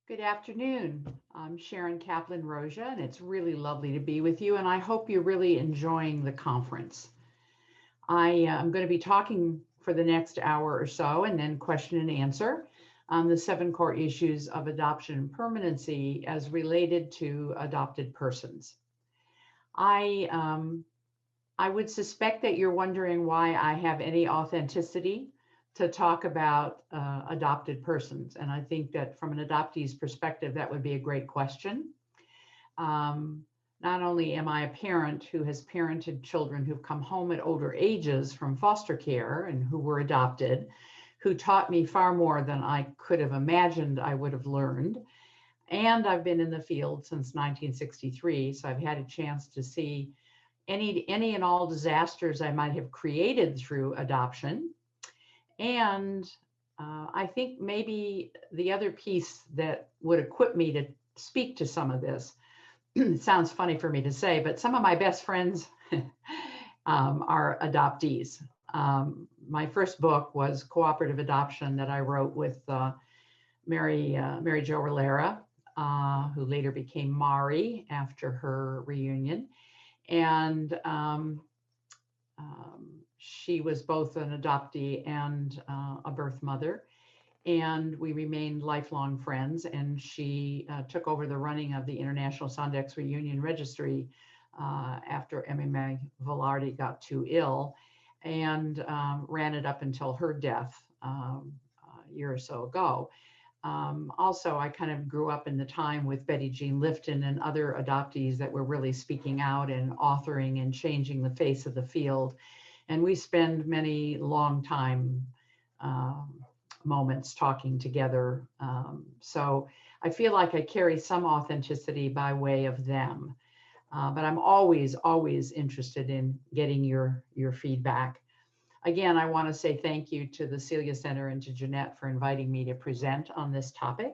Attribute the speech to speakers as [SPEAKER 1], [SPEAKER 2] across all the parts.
[SPEAKER 1] Good afternoon. I'm Sharon Roszia, and it's really lovely to be with you. And I hope you're really enjoying the conference. I am going to be talking for the next hour or so, and then question and answer on the 7 core issues of adoption and permanency as related to adopted persons. I would suspect that you're wondering why I have any authenticity to talk about adopted persons. And I think that from an adoptee's perspective, that would be a great question. Not only am I a parent who has parented children who've come home at older ages from foster care and who were adopted, who taught me far more than I could have imagined I would have learned. And I've been in the field since 1963, so I've had a chance to see any and all disasters I might have created through adoption. And I think maybe the other piece that would equip me to speak to some of this, it sounds funny for me to say, but some of my best friends are adoptees. My first book was Cooperative Adoption that I wrote with Mary Jo Rillera, who later became Mari after her reunion. And she was both an adoptee and a birth mother. And we remained lifelong friends. And she took over the running of the International Sondex Reunion Registry after MMA Velarde got too ill, and ran it up until her death a year or so ago. Also, I kind of grew up in the time with Betty Jean Lifton and other adoptees that were really speaking out and authoring and changing the face of the field. And we spend many long time moments talking together. So I feel like I carry some authenticity by way of them. But I'm always interested in getting your feedback. Again, I want to say thank you to the Celia Center and to Jeanette for inviting me to present on this topic.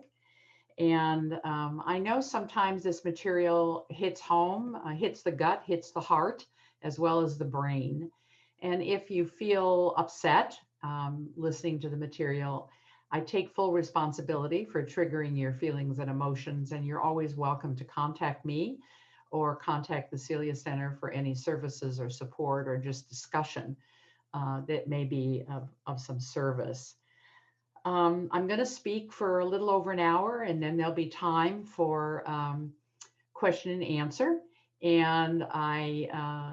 [SPEAKER 1] And I know sometimes this material hits home, hits the gut, hits the heart, as well as the brain. And if you feel upset listening to the material, I take full responsibility for triggering your feelings and emotions, and you're always welcome to contact me or contact the Celia Center for any services or support or just discussion that may be of some service. I'm going to speak for a little over an hour, and then there'll be time for question and answer. And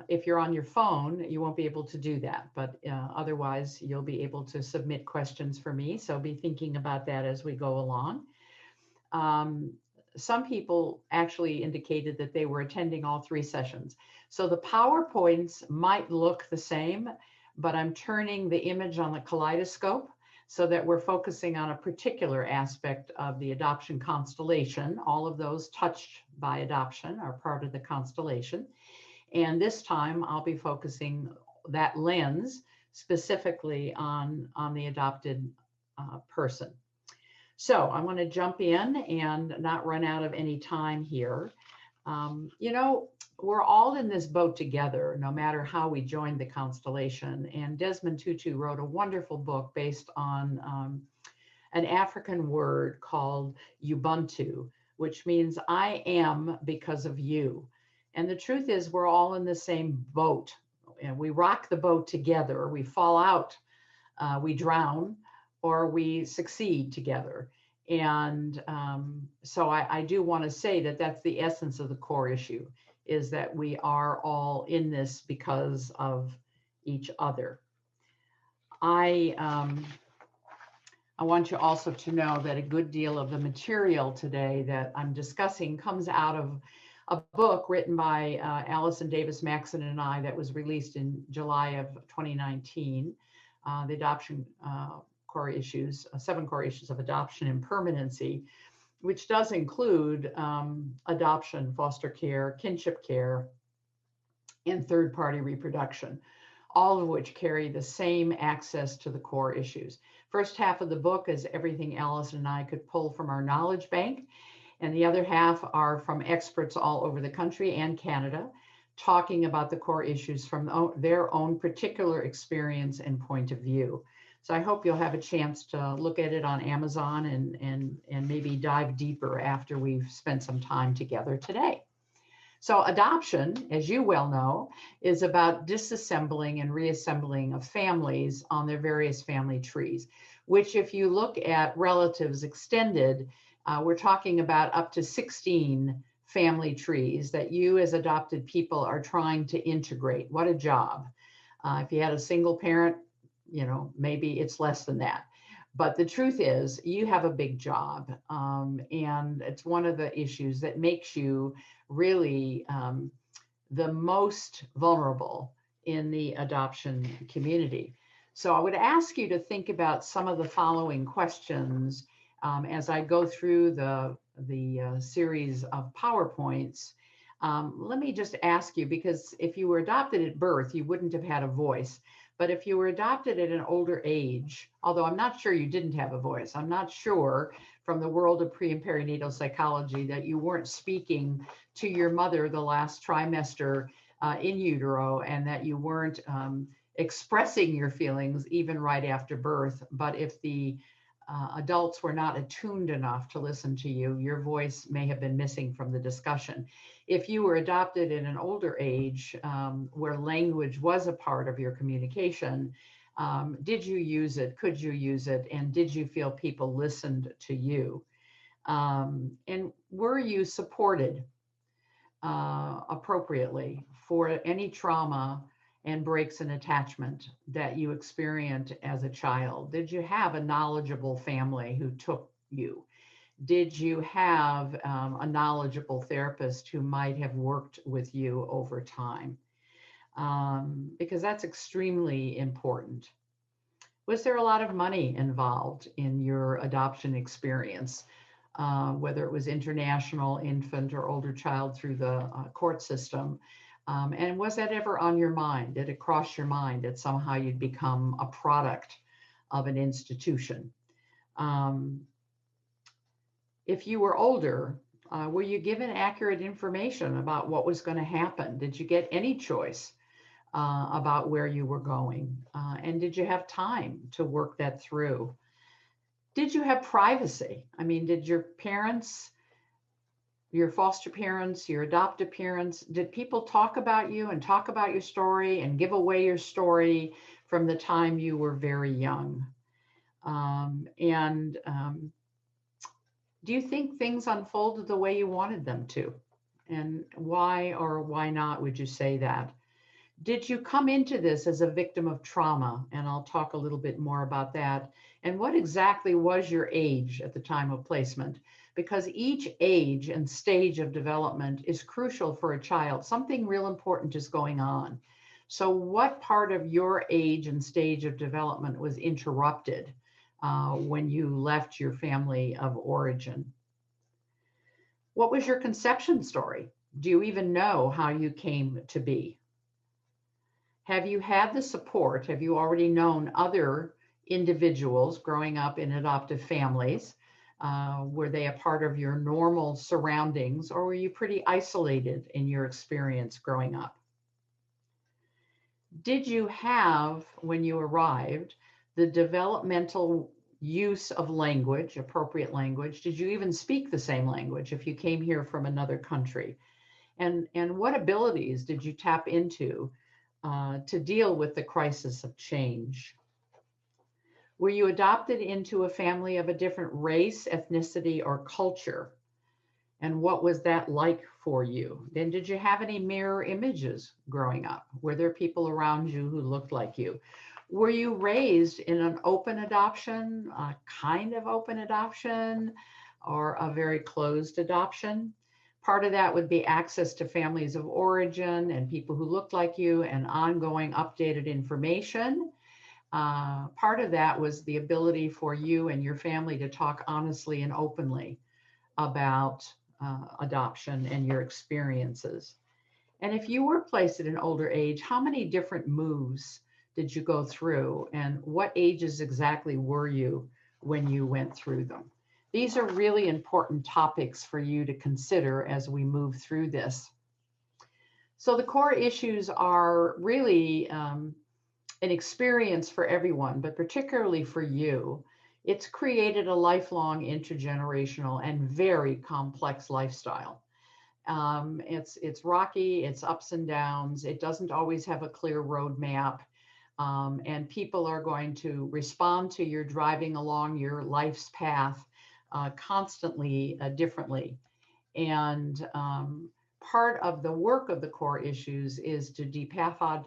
[SPEAKER 1] if you're on your phone, you won't be able to do that, but otherwise you'll be able to submit questions for me. So be thinking about that as we go along. Some people actually indicated that they were attending all 3 sessions. So the PowerPoints might look the same, but I'm turning the image on the kaleidoscope so that we're focusing on a particular aspect of the adoption constellation. All of those touched by adoption are part of the constellation. And this time I'll be focusing that lens specifically on the adopted person. So I want to jump in and not run out of any time here. You know, we're all in this boat together, no matter how we joined the constellation. And Desmond Tutu wrote a wonderful book based on an African word called Ubuntu, which means I am because of you. And the truth is, we're all in the same boat. And we rock the boat together. We fall out, we drown, or we succeed together. And so I do want to say that that's the essence of the core issue, is that we are all in this because of each other. I want you also to know that a good deal of the material today that I'm discussing comes out of a book written by Allison Davis Maxon and I that was released in July of 2019, the adoption core issues, 7 core issues of adoption and permanency, which does include adoption, foster care, kinship care, and third-party reproduction, all of which carry the same access to the core issues. First half of the book is everything Allison and I could pull from our knowledge bank, and the other half are from experts all over the country and Canada, talking about the core issues from their own particular experience and point of view. So I hope you'll have a chance to look at it on Amazon and maybe dive deeper after we've spent some time together today. So adoption, as you well know, is about disassembling and reassembling of families on their various family trees, which if you look at relatives extended, we're talking about up to 16 family trees that you as adopted people are trying to integrate. What a job. If you had a single parent, maybe it's less than that. But the truth is, you have a big job. And it's one of the issues that makes you really the most vulnerable in the adoption community. So I would ask you to think about some of the following questions as I go through the series of PowerPoints. Let me just ask you, because if you were adopted at birth, you wouldn't have had a voice. But if you were adopted at an older age, although I'm not sure you didn't have a voice, I'm not sure from the world of pre and perinatal psychology that you weren't speaking to your mother the last trimester in utero, and that you weren't expressing your feelings even right after birth. But if the adults were not attuned enough to listen to you, your voice may have been missing from the discussion. If you were adopted in an older age where language was a part of your communication, did you use it? Could you use it? And did you feel people listened to you? And were you supported appropriately for any trauma and breaks in attachment that you experienced as a child? Did you have a knowledgeable family who took you? Did you have a knowledgeable therapist who might have worked with you over time? Because that's extremely important. Was there a lot of money involved in your adoption experience, whether it was international, infant, or older child through the court system? And was that ever on your mind? Did it cross your mind that somehow you'd become a product of an institution? If you were older, were you given accurate information about what was going to happen? Did you get any choice about where you were going? And did you have time to work that through? Did you have privacy? I mean, did your parents, your foster parents, your adoptive parents, did people talk about you and talk about your story and give away your story from the time you were very young? Do you think things unfolded the way you wanted them to? And why or why not would you say that? Did you come into this as a victim of trauma? And I'll talk a little bit more about that. And what exactly was your age at the time of placement? Because each age and stage of development is crucial for a child. Something real important is going on. So what part of your age and stage of development was interrupted when you left your family of origin? What was your conception story? Do you even know how you came to be? Have you had the support? Have you already known other individuals growing up in adoptive families? Were they a part of your normal surroundings, or were you pretty isolated in your experience growing up? Did you have, when you arrived, the developmental use of language, appropriate language? Did you even speak the same language if you came here from another country? And what abilities did you tap into to deal with the crisis of change? Were you adopted into a family of a different race, ethnicity, or culture? And what was that like for you? Then did you have any mirror images growing up? Were there people around you who looked like you? Were you raised in an open adoption, a kind of open adoption, or a very closed adoption? Part of that would be access to families of origin and people who looked like you and ongoing updated information. Part of that was the ability for you and your family to talk honestly and openly about adoption and your experiences. And if you were placed at an older age, how many different moves did you go through? And what ages exactly were you when you went through them? These are really important topics for you to consider as we move through this. So the core issues are really an experience for everyone, but particularly for you. It's created a lifelong intergenerational and very complex lifestyle. It's rocky, it's ups and downs. It doesn't always have a clear roadmap. And people are going to respond to your driving along your life's path constantly differently. And part of the work of the core issues is to depathologize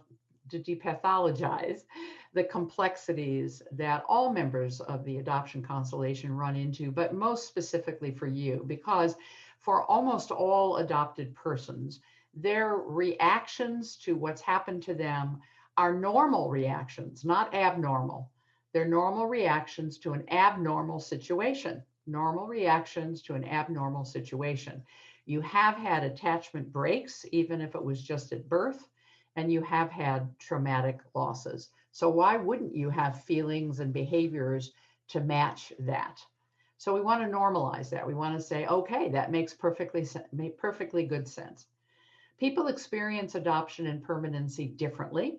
[SPEAKER 1] the complexities that all members of the adoption constellation run into, but most specifically for you, because for almost all adopted persons, their reactions to what's happened to them are normal reactions, not abnormal. They're normal reactions to an abnormal situation. Normal reactions to an abnormal situation. You have had attachment breaks, even if it was just at birth, and you have had traumatic losses. So why wouldn't you have feelings and behaviors to match that? So we want to normalize that. We want to say, okay, that makes perfectly good sense. People experience adoption and permanency differently,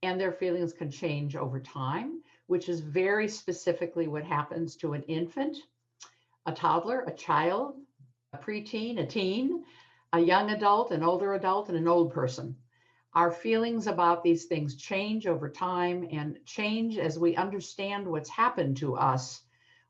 [SPEAKER 1] and their feelings can change over time, which is very specifically what happens to an infant, a toddler, a child, a preteen, a teen, a young adult, an older adult, and an old person. Our feelings about these things change over time and change as we understand what's happened to us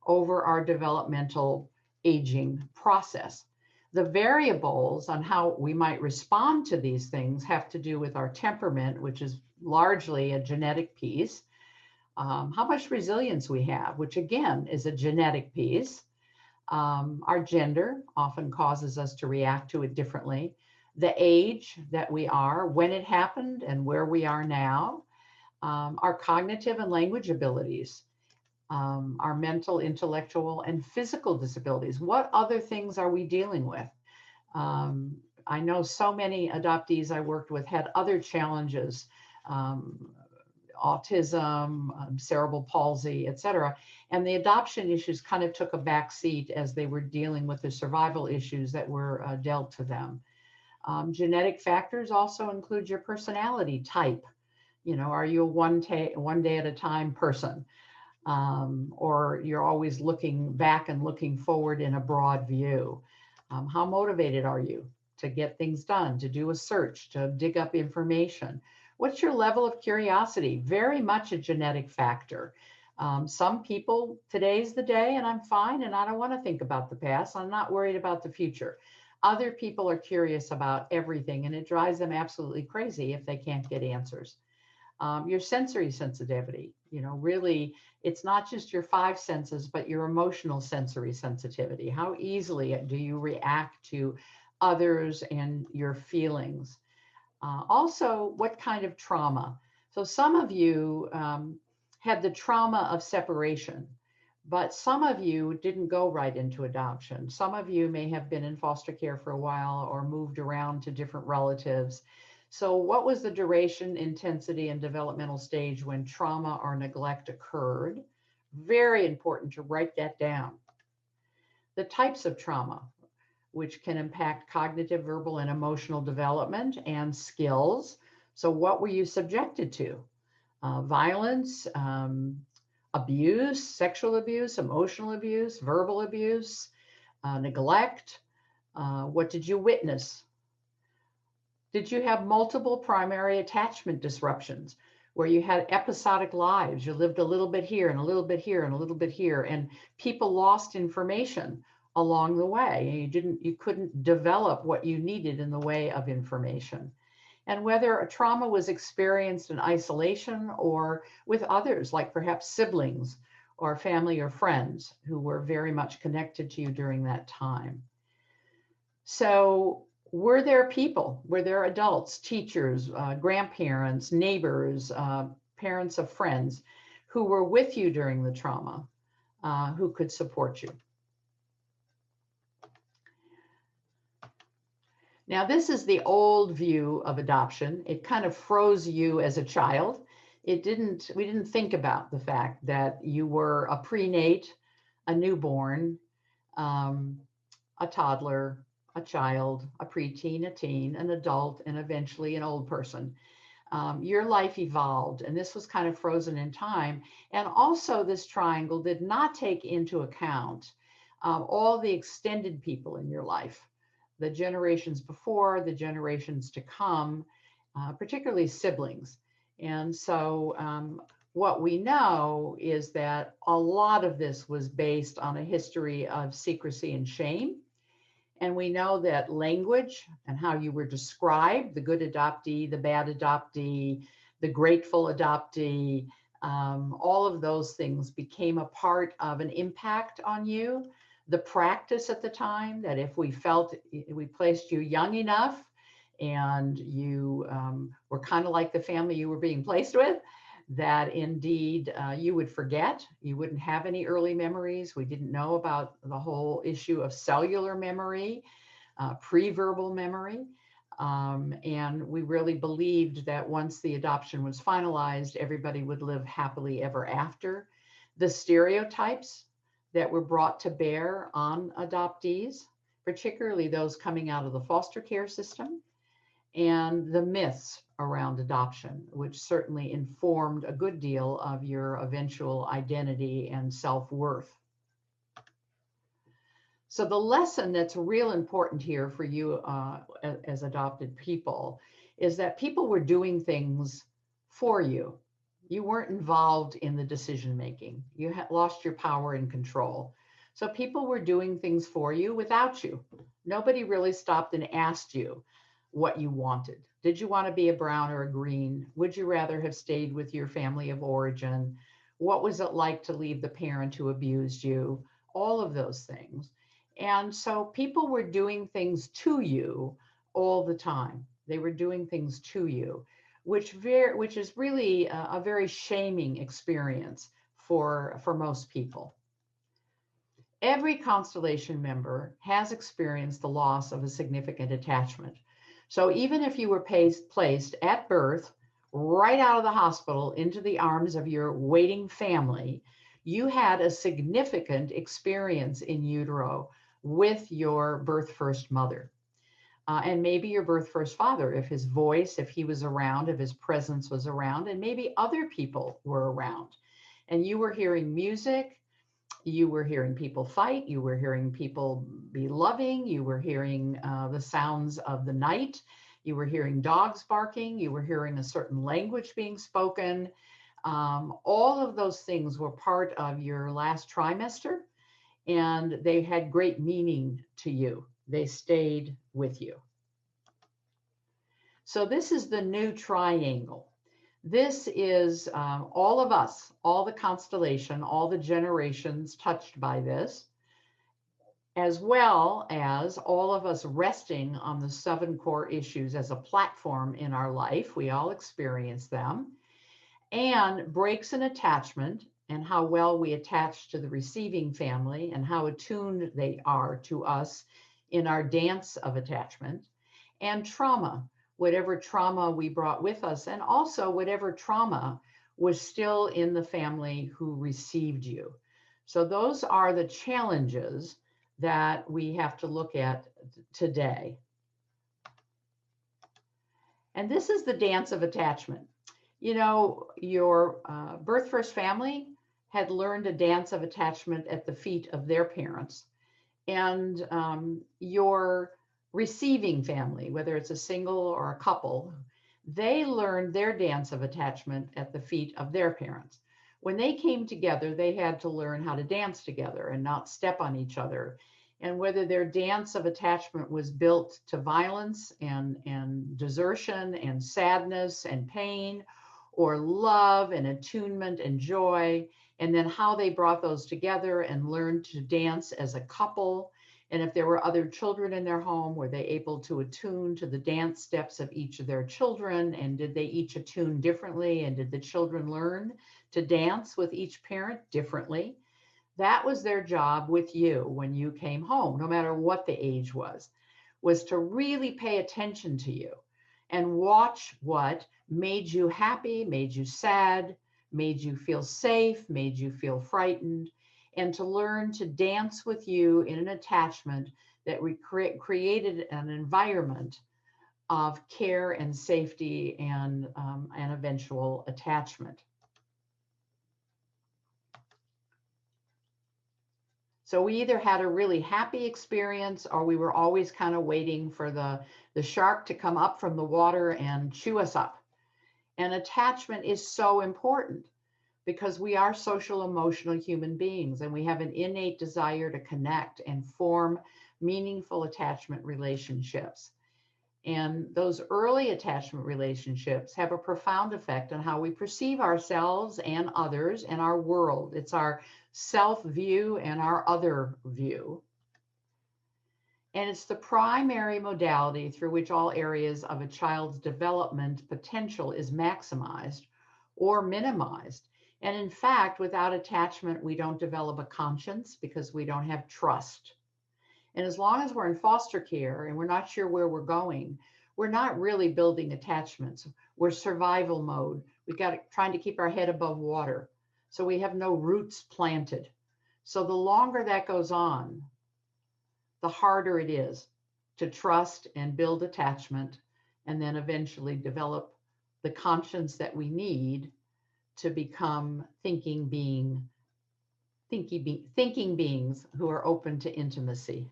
[SPEAKER 1] over our developmental aging process. The variables on how we might respond to these things have to do with our temperament, which is largely a genetic piece, how much resilience we have, which again is a genetic piece. Our gender often causes us to react to it differently. The age that we are, when it happened, and where we are now, our cognitive and language abilities, our mental, intellectual, and physical disabilities. What other things are we dealing with? I know so many adoptees I worked with had other challenges, autism, cerebral palsy, et cetera. And the adoption issues kind of took a back seat as they were dealing with the survival issues that were dealt to them. Genetic factors also include your personality type. You know, are you a one day at a time person? Or you're always looking back and looking forward in a broad view? How motivated are you to get things done, to do a search, to dig up information? What's your level of curiosity? Very much a genetic factor. Some people, today's the day and I'm fine and I don't want to think about the past. I'm not worried about the future. Other people are curious about everything and it drives them absolutely crazy if they can't get answers. Your sensory sensitivity, you know, really, it's not just your five senses, but your emotional sensory sensitivity. How easily do you react to others and your feelings? Also, what kind of trauma? So some of you had the trauma of separation, but some of you didn't go right into adoption. Some of you may have been in foster care for a while or moved around to different relatives. So what was the duration, intensity, and developmental stage when trauma or neglect occurred? Very important to write that down. The types of trauma, which can impact cognitive, verbal, and emotional development and skills. So what were you subjected to? Violence, abuse, sexual abuse, emotional abuse, verbal abuse, neglect. What did you witness? Did you have multiple primary attachment disruptions where you had episodic lives? You lived a little bit here and a little bit here and a little bit here, and people lost information along the way. You couldn't develop what you needed in the way of information. And whether a trauma was experienced in isolation or with others, like perhaps siblings or family or friends who were very much connected to you during that time. So were there people, were there adults, teachers, grandparents, neighbors, parents of friends who were with you during the trauma, who could support you? Now, this is the old view of adoption. It kind of froze you as a child. We didn't think about the fact that you were a prenate, a newborn, a toddler, a child, a preteen, a teen, an adult, and eventually an old person. Your life evolved, and this was kind of frozen in time. And also, this triangle did not take into account all the extended people in your life, the generations before, the generations to come, particularly siblings. And so, what we know is that a lot of this was based on a history of secrecy and shame. And we know that language and how you were described, the good adoptee, the bad adoptee, the grateful adoptee, all of those things became a part of an impact on you. The practice at the time that if we felt we placed you young enough and you were kind of like the family you were being placed with, that indeed you would forget, you wouldn't have any early memories. We didn't know about the whole issue of cellular memory, pre-verbal memory. And we really believed that once the adoption was finalized, everybody would live happily ever after. The stereotypes that were brought to bear on adoptees, particularly those coming out of the foster care system, and the myths around adoption, which certainly informed a good deal of your eventual identity and self-worth. So the lesson that's real important here for you as adopted people is that people were doing things for you. You weren't involved in the decision making. You had lost your power and control. So people were doing things for you without you. Nobody really stopped and asked you what you wanted. Did you want to be a brown or a green? Would you rather have stayed with your family of origin? What was it like to leave the parent who abused you? All of those things. And so people were doing things to you all the time. They were doing things to you, which is really a very shaming experience for most people. Every constellation member has experienced the loss of a significant attachment. So even if you were placed at birth, right out of the hospital into the arms of your waiting family, you had a significant experience in utero with your birth first mother. And maybe your birth first father, if his voice, if he was around, if his presence was around, and maybe other people were around. And you were hearing music, you were hearing people fight, you were hearing people be loving, you were hearing the sounds of the night, you were hearing dogs barking, you were hearing a certain language being spoken. All of those things were part of your last trimester, and they had great meaning to you. They stayed with you. So this is the new triangle. This is all of us, all the constellation, all the generations touched by this, as well as all of us resting on the 7 core issues as a platform in our life. We all experience them. And breaks in attachment and how well we attach to the receiving family and how attuned they are to us in our dance of attachment. And trauma, whatever trauma we brought with us, and also whatever trauma was still in the family who received you. So those are the challenges that we have to look at today. And this is the dance of attachment. You know, your birth first family had learned a dance of attachment at the feet of their parents. And your receiving family, whether it's a single or a couple, they learned their dance of attachment at the feet of their parents. When they came together, they had to learn how to dance together and not step on each other. And whether their dance of attachment was built to violence and desertion and sadness and pain, or love and attunement and joy, and then how they brought those together and learned to dance as a couple. And if there were other children in their home, were they able to attune to the dance steps of each of their children? And did they each attune differently? And did the children learn to dance with each parent differently? That was their job with you when you came home, no matter what the age was to really pay attention to you and watch what made you happy, made you sad, made you feel safe, made you feel frightened, and to learn to dance with you in an attachment that created an environment of care and safety and eventual attachment. So we either had a really happy experience, or we were always kind of waiting for the shark to come up from the water and chew us up. And attachment is so important because we are social, emotional human beings, and we have an innate desire to connect and form meaningful attachment relationships. And those early attachment relationships have a profound effect on how we perceive ourselves and others and our world. It's our self view and our other view. And it's the primary modality through which all areas of a child's development potential is maximized or minimized. And in fact, without attachment, we don't develop a conscience because we don't have trust. And as long as we're in foster care and we're not sure where we're going, we're not really building attachments. We're survival mode. We've got trying to keep our head above water. So we have no roots planted. So the longer that goes on, the harder it is to trust and build attachment, and then eventually develop the conscience that we need to become thinking beings who are open to intimacy.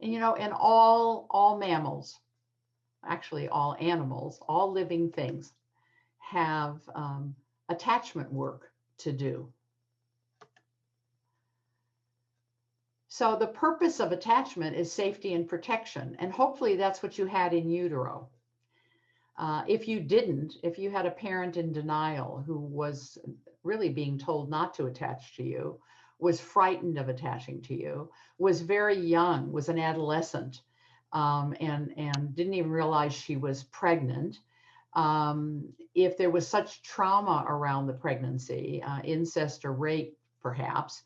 [SPEAKER 1] And you know, and all mammals, actually all animals, all living things have attachment work to do. So the purpose of attachment is safety and protection. And hopefully that's what you had in utero. If you didn't, if you had a parent in denial who was really being told not to attach to you, was frightened of attaching to you, was very young, was an adolescent, and didn't even realize she was pregnant. If there was such trauma around the pregnancy, incest or rape, perhaps,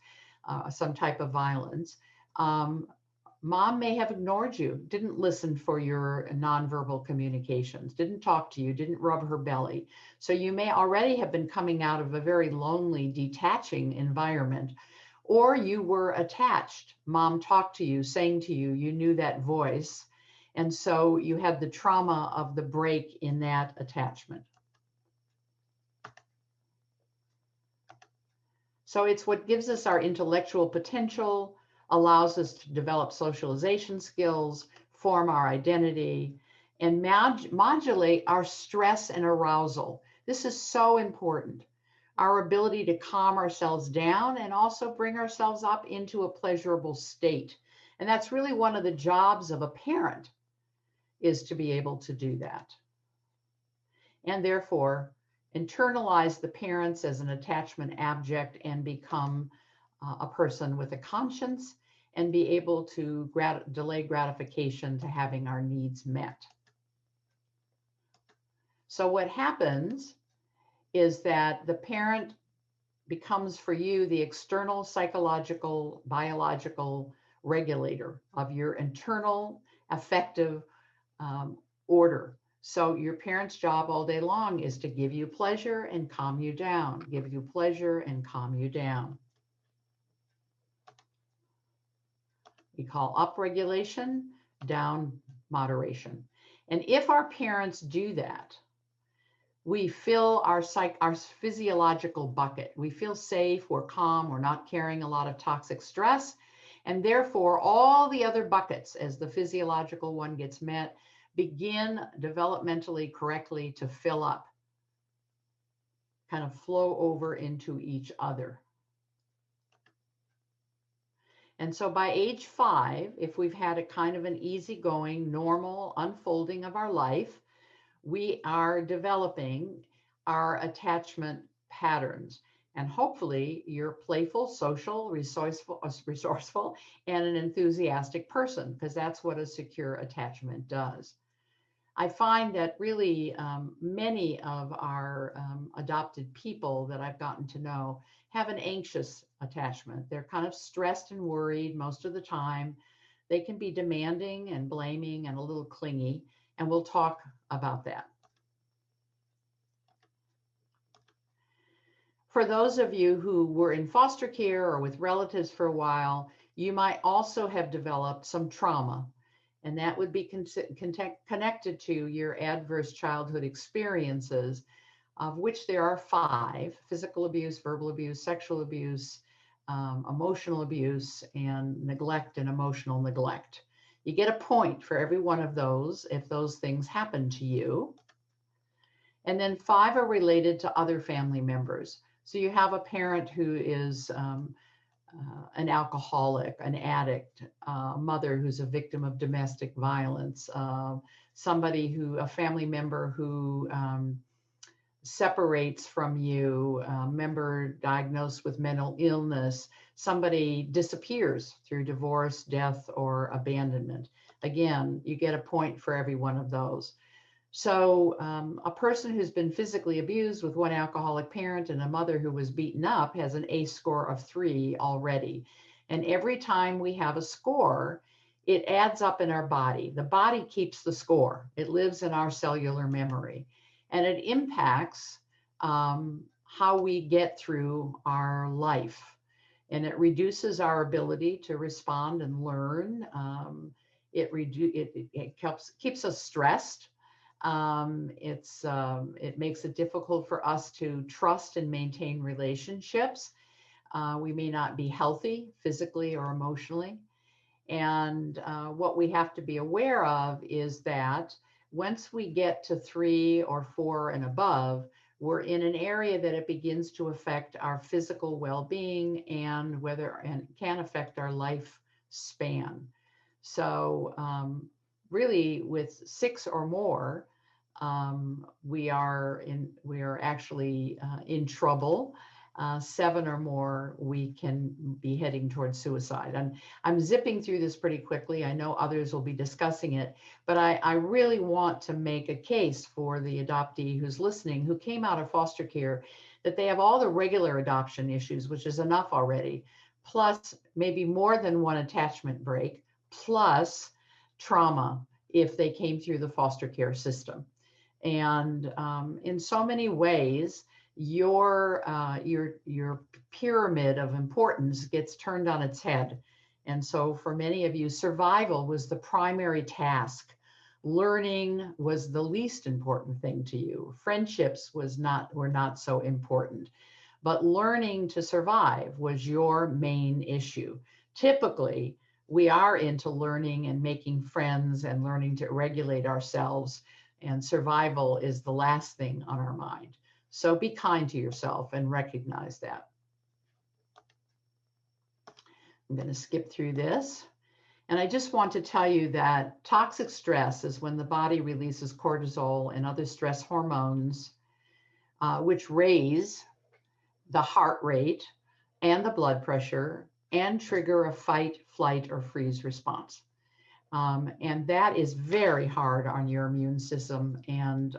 [SPEAKER 1] some type of violence, mom may have ignored you, didn't listen for your nonverbal communications, didn't talk to you, didn't rub her belly. So you may already have been coming out of a very lonely, detaching environment, or you were attached. Mom talked to you, sang to you, you knew that voice. And so you had the trauma of the break in that attachment. So it's what gives us our intellectual potential, allows us to develop socialization skills, form our identity, and modulate our stress and arousal. This is so important. Our ability to calm ourselves down and also bring ourselves up into a pleasurable state. And that's really one of the jobs of a parent, is to be able to do that. And therefore, internalize the parents as an attachment abject and become a person with a conscience and be able to delay gratification to having our needs met. So what happens is that the parent becomes for you the external psychological, biological regulator of your internal affective order. So your parent's job all day long is to give you pleasure and calm you down, give you pleasure and calm you down. We call up regulation, down moderation. And if our parents do that, we fill our physiological bucket. We feel safe, we're calm, we're not carrying a lot of toxic stress. And therefore, all the other buckets, as the physiological one gets met, begin developmentally correctly to fill up, kind of flow over into each other. And so by age 5, if we've had a kind of an easygoing, normal unfolding of our life, we are developing our attachment patterns. And hopefully you're playful, social, resourceful, and an enthusiastic person, because that's what a secure attachment does. I find that really many of our adopted people that I've gotten to know have an anxious attachment. They're kind of stressed and worried most of the time. They can be demanding and blaming and a little clingy, and we'll talk about that. For those of you who were in foster care or with relatives for a while, you might also have developed some trauma. And that would be connected to your adverse childhood experiences, of which there are 5: physical abuse, verbal abuse, sexual abuse, emotional abuse, and neglect and emotional neglect. You get a point for every one of those if those things happen to you. And then 5 are related to other family members. So you have a parent who is an alcoholic, an addict, a mother who's a victim of domestic violence, a family member who separates from you, a member diagnosed with mental illness, somebody disappears through divorce, death, or abandonment. Again, you get a point for every one of those. So a person who's been physically abused with one alcoholic parent and a mother who was beaten up has an ACE score of 3 already. And every time we have a score, it adds up in our body. The body keeps the score. It lives in our cellular memory. And it impacts how we get through our life. And it reduces our ability to respond and learn. It keeps us stressed. It makes it difficult for us to trust and maintain relationships. We may not be healthy physically or emotionally. And what we have to be aware of is that once we get to 3 or 4 and above, we're in an area that it begins to affect our physical well-being and can affect our lifespan. So really with 6 or more, we are actually in trouble. 7 or more, we can be heading towards suicide. And I'm zipping through this pretty quickly. I know others will be discussing it, but I really want to make a case for the adoptee who's listening, who came out of foster care, that they have all the regular adoption issues, which is enough already, plus maybe more than one attachment break, plus trauma if they came through the foster care system. And in so many ways, your pyramid of importance gets turned on its head. And so for many of you, survival was the primary task. Learning was the least important thing to you. Friendships were not so important. But learning to survive was your main issue. Typically, we are into learning and making friends and learning to regulate ourselves, and survival is the last thing on our mind. So be kind to yourself and recognize that. I'm going to skip through this. And I just want to tell you that toxic stress is when the body releases cortisol and other stress hormones, which raise the heart rate and the blood pressure and trigger a fight, flight, or freeze response. And that is very hard on your immune system. And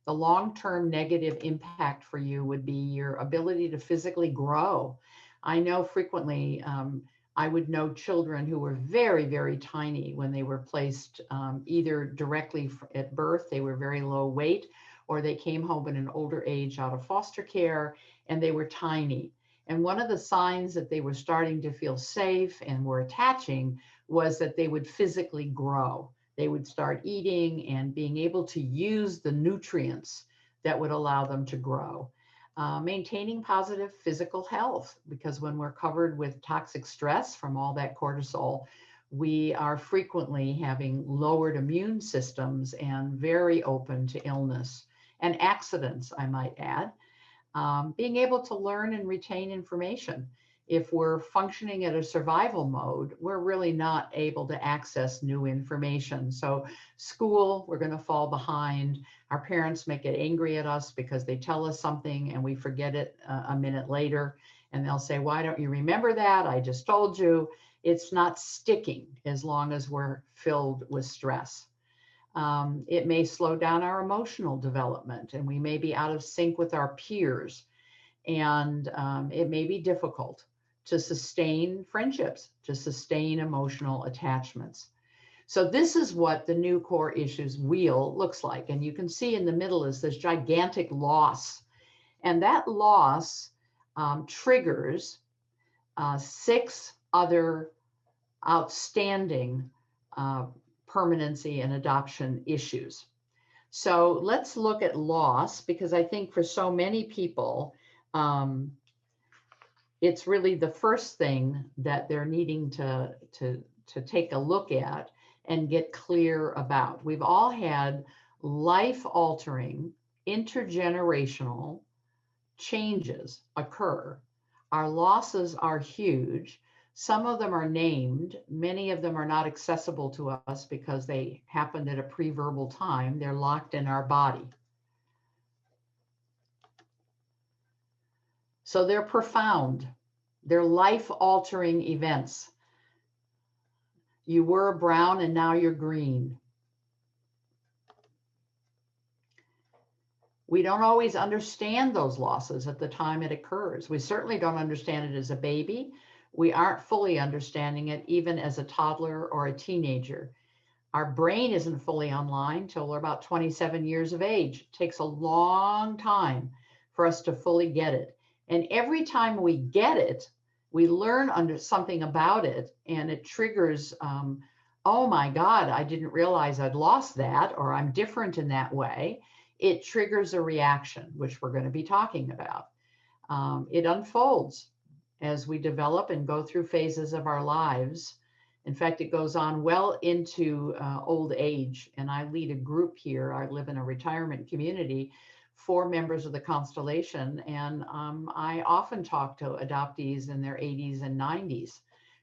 [SPEAKER 1] the long-term negative impact for you would be your ability to physically grow. I know frequently I would know children who were very, very tiny when they were placed either directly at birth, they were very low weight, or they came home in an older age out of foster care and they were tiny. And one of the signs that they were starting to feel safe and were attaching was that they would physically grow. They would start eating and being able to use the nutrients that would allow them to grow. Maintaining positive physical health, because when we're covered with toxic stress from all that cortisol, we are frequently having lowered immune systems and very open to illness and accidents, I might add. Being able to learn and retain information. If we're functioning at a survival mode, we're really not able to access new information. So school, we're going to fall behind. Our parents may get angry at us because they tell us something and we forget it a minute later. And they'll say, why don't you remember that? I just told you. It's not sticking as long as we're filled with stress. It may slow down our emotional development, and we may be out of sync with our peers. And it may be difficult to sustain friendships, to sustain emotional attachments. So this is what the new core issues wheel looks like. And you can see in the middle is this gigantic loss. And that loss triggers 6 other outstanding permanency and adoption issues. So let's look at loss, because I think for so many people, it's really the first thing that they're needing to take a look at and get clear about. We've all had life-altering, intergenerational changes occur. Our losses are huge. Some of them are named. Many of them are not accessible to us because they happened at a pre-verbal time. They're locked in our body. So they're profound. They're life-altering events. You were brown and now you're green. We don't always understand those losses at the time it occurs. We certainly don't understand it as a baby. We aren't fully understanding it even as a toddler or a teenager. Our brain isn't fully online till we're about 27 years of age. It takes a long time for us to fully get it. And every time we get it, we learn something about it, and it triggers, oh my God, I didn't realize I'd lost that, or I'm different in that way. It triggers a reaction, which we're going to be talking about. It unfolds as we develop and go through phases of our lives. In fact, it goes on well into old age. And I lead a group here. I live in a retirement community for members of the constellation. And I often talk to adoptees in their 80s and 90s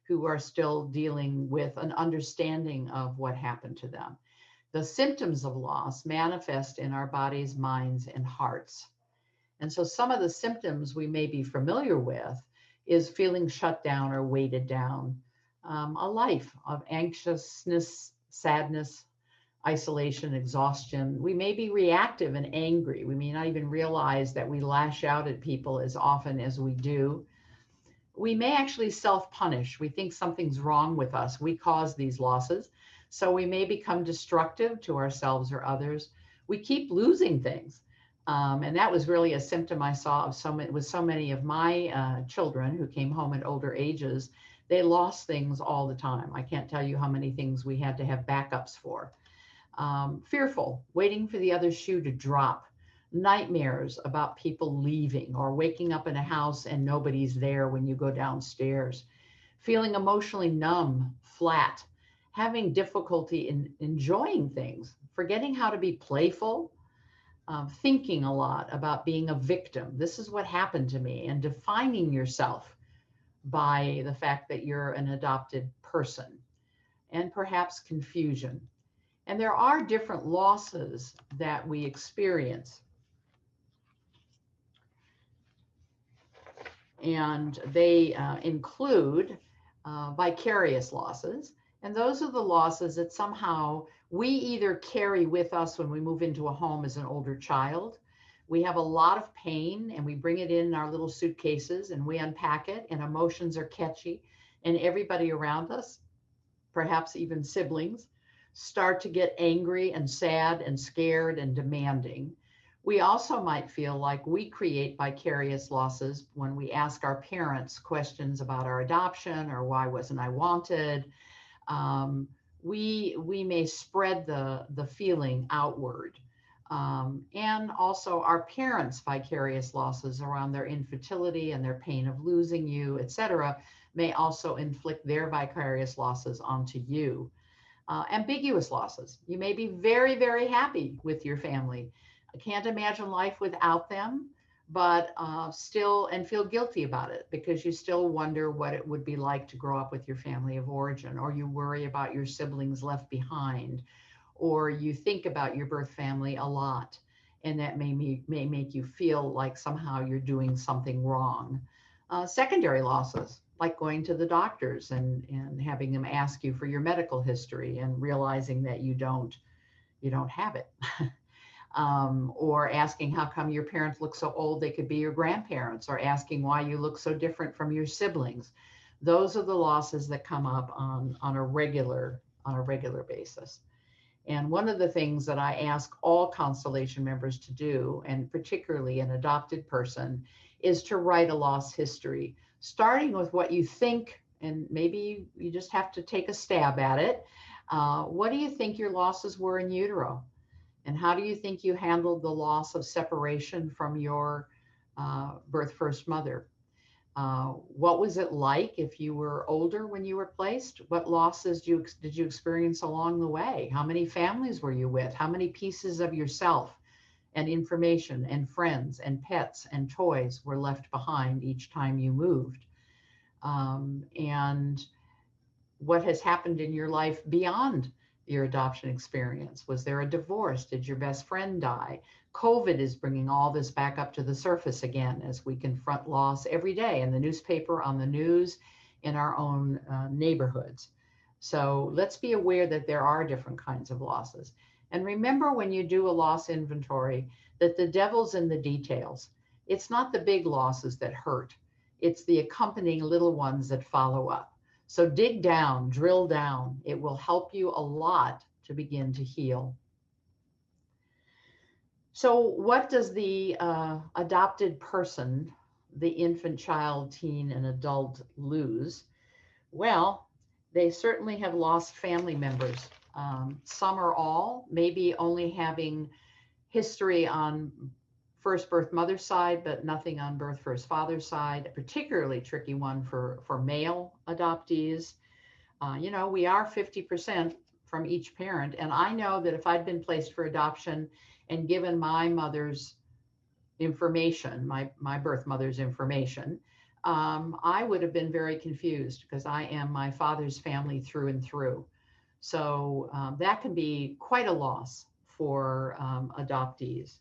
[SPEAKER 1] who are still dealing with an understanding of what happened to them. The symptoms of loss manifest in our bodies, minds, and hearts. And so some of the symptoms we may be familiar with is feeling shut down or weighted down, a life of anxiousness, sadness, isolation, exhaustion. We may be reactive and angry. We may not even realize that we lash out at people as often as we do. We may actually self-punish. We think something's wrong with us. We caused these losses. So we may become destructive to ourselves or others. We keep losing things. And that was really a symptom I saw of with so many of my children who came home at older ages. They lost things all the time. I can't tell you how many things we had to have backups for. Fearful, waiting for the other shoe to drop. Nightmares about people leaving or waking up in a house and nobody's there when you go downstairs. Feeling emotionally numb, flat. Having difficulty in enjoying things, forgetting how to be playful, thinking a lot about being a victim. This is what happened to me, and defining yourself by the fact that you're an adopted person, and perhaps confusion. And there are different losses that we experience. And they include vicarious losses. And those are the losses that somehow we either carry with us when we move into a home as an older child. We have a lot of pain and we bring it in our little suitcases and we unpack it, and emotions are catchy. And everybody around us, perhaps even siblings, start to get angry and sad and scared and demanding. We also might feel like we create vicarious losses when we ask our parents questions about our adoption or why wasn't I wanted. We may spread the feeling outward. And also our parents' vicarious losses around their infertility and their pain of losing you, etc., may also inflict their vicarious losses onto you. Ambiguous losses. You may be very, very happy with your family. I can't imagine life without them, but still, and feel guilty about it because you still wonder what it would be like to grow up with your family of origin, or you worry about your siblings left behind, or you think about your birth family a lot, and that may make you feel like somehow you're doing something wrong. Secondary losses, like going to the doctors and having them ask you for your medical history and realizing that you don't have it. Or asking how come your parents look so old they could be your grandparents, or asking why you look so different from your siblings. Those are the losses that come up on a regular basis. And one of the things that I ask all constellation members to do, and particularly an adopted person, is to write a loss history, starting with what you think, and maybe you just have to take a stab at it. What do you think your losses were in utero? And how do you think you handled the loss of separation from your birth first mother? What was it like if you were older when you were placed? What losses did you experience along the way? How many families were you with? How many pieces of yourself and information and friends and pets and toys were left behind each time you moved? And what has happened in your life beyond your adoption experience? Was there a divorce? Did your best friend die? COVID is bringing all this back up to the surface again as we confront loss every day in the newspaper, on the news, in our own neighborhoods. So let's be aware that there are different kinds of losses. And remember, when you do a loss inventory, that the devil's in the details. It's not the big losses that hurt, it's the accompanying little ones that follow up. So dig down, drill down. It will help you a lot to begin to heal. So what does the adopted person, the infant, child, teen, and adult lose? Well, they certainly have lost family members. Some or all, maybe only having history on first birth mother's side, but nothing on birth first father's side. A particularly tricky one for male adoptees. We are 50% from each parent. And I know that if I'd been placed for adoption and given my mother's information, my birth mother's information, I would have been very confused because I am my father's family through and through. So that can be quite a loss for adoptees.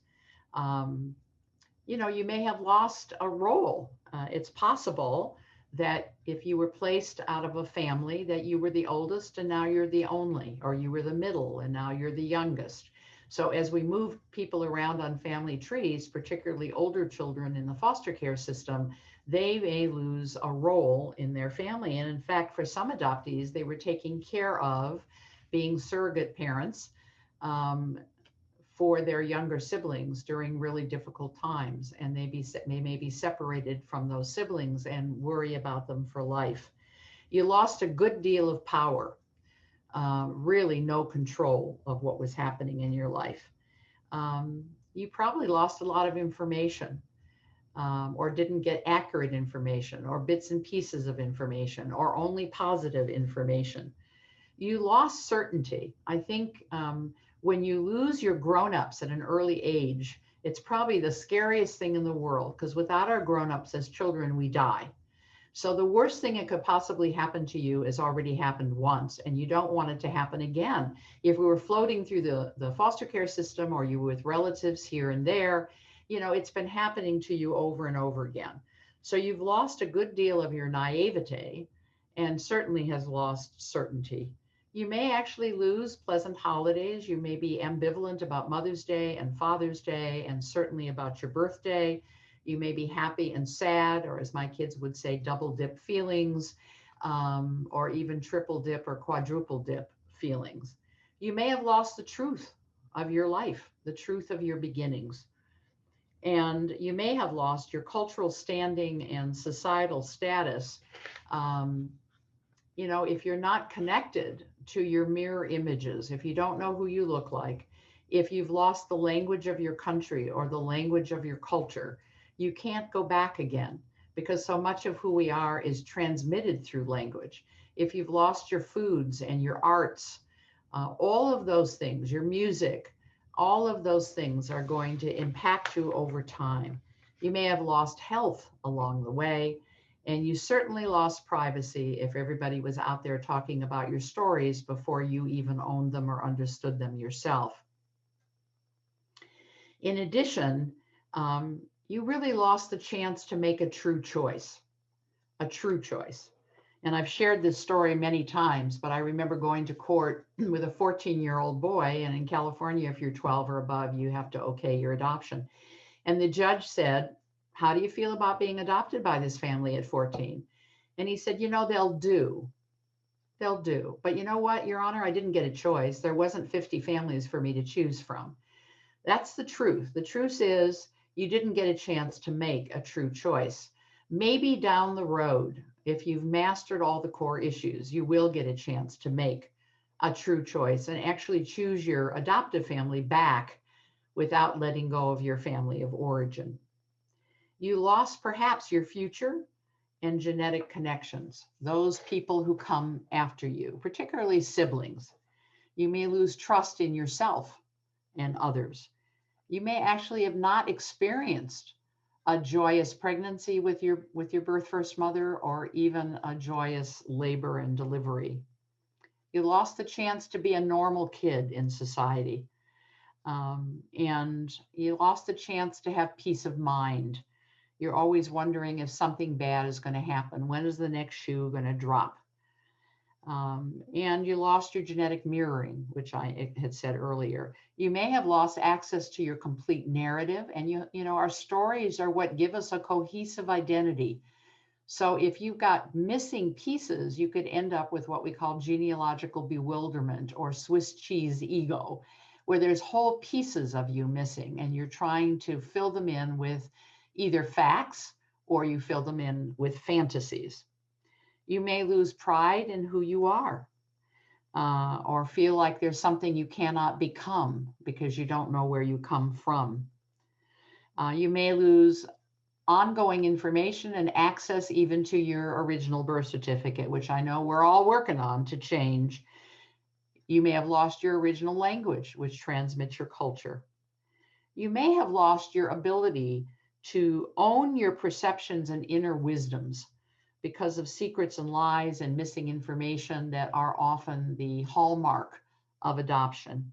[SPEAKER 1] You may have lost a role. It's possible that if you were placed out of a family that you were the oldest and now you're the only, or you were the middle and now you're the youngest. So as we move people around on family trees, particularly older children in the foster care system, they may lose a role in their family. And in fact, for some adoptees, they were taking care of being surrogate parents for their younger siblings during really difficult times. And they may be separated from those siblings and worry about them for life. You lost a good deal of power. Really no control of what was happening in your life. You probably lost a lot of information, or didn't get accurate information, or bits and pieces of information, or only positive information. You lost certainty. I think when you lose your grown-ups at an early age, it's probably the scariest thing in the world, because without our grown-ups as children, we die. So the worst thing that could possibly happen to you has already happened once, and you don't want it to happen again. If we were floating through the foster care system, or you were with relatives here and there, it's been happening to you over and over again. So you've lost a good deal of your naivete and certainly has lost certainty. You may actually lose pleasant holidays. You may be ambivalent about Mother's Day and Father's Day, and certainly about your birthday. You may be happy and sad, or as my kids would say, double dip feelings, or even triple dip or quadruple dip feelings. You may have lost the truth of your life, the truth of your beginnings. And you may have lost your cultural standing and societal status. If you're not connected to your mirror images, if you don't know who you look like, if you've lost the language of your country or the language of your culture, you can't go back again, because so much of who we are is transmitted through language. If you've lost your foods and your arts, all of those things, your music, all of those things are going to impact you over time. You may have lost health along the way, and you certainly lost privacy if everybody was out there talking about your stories before you even owned them or understood them yourself. In addition, you really lost the chance to make a true choice, a true choice. And I've shared this story many times, but I remember going to court with a 14-year-old boy. And in California, if you're 12 or above, you have to okay your adoption. And the judge said, "How do you feel about being adopted by this family at 14? And he said, they'll do. They'll do. But you know what, Your Honor, I didn't get a choice. There wasn't 50 families for me to choose from." That's the truth. The truth is you didn't get a chance to make a true choice. Maybe down the road, if you've mastered all the core issues, you will get a chance to make a true choice and actually choose your adoptive family back without letting go of your family of origin. You lost perhaps your future and genetic connections, those people who come after you, particularly siblings. You may lose trust in yourself and others. You may actually have not experienced a joyous pregnancy with your birth first mother, or even a joyous labor and delivery. You lost the chance to be a normal kid in society. And you lost the chance to have peace of mind. You're always wondering if something bad is going to happen. When is the next shoe going to drop? And you lost your genetic mirroring, which I had said earlier. You may have lost access to your complete narrative, and you know, our stories are what give us a cohesive identity. So if you've got missing pieces, you could end up with what we call genealogical bewilderment or Swiss cheese ego, where there's whole pieces of you missing, and you're trying to fill them in with either facts or you fill them in with fantasies. You may lose pride in who you are, or feel like there's something you cannot become because you don't know where you come from. You may lose ongoing information and access even to your original birth certificate, which I know we're all working on to change. You may have lost your original language, which transmits your culture. You may have lost your ability to own your perceptions and inner wisdoms because of secrets and lies and missing information that are often the hallmark of adoption.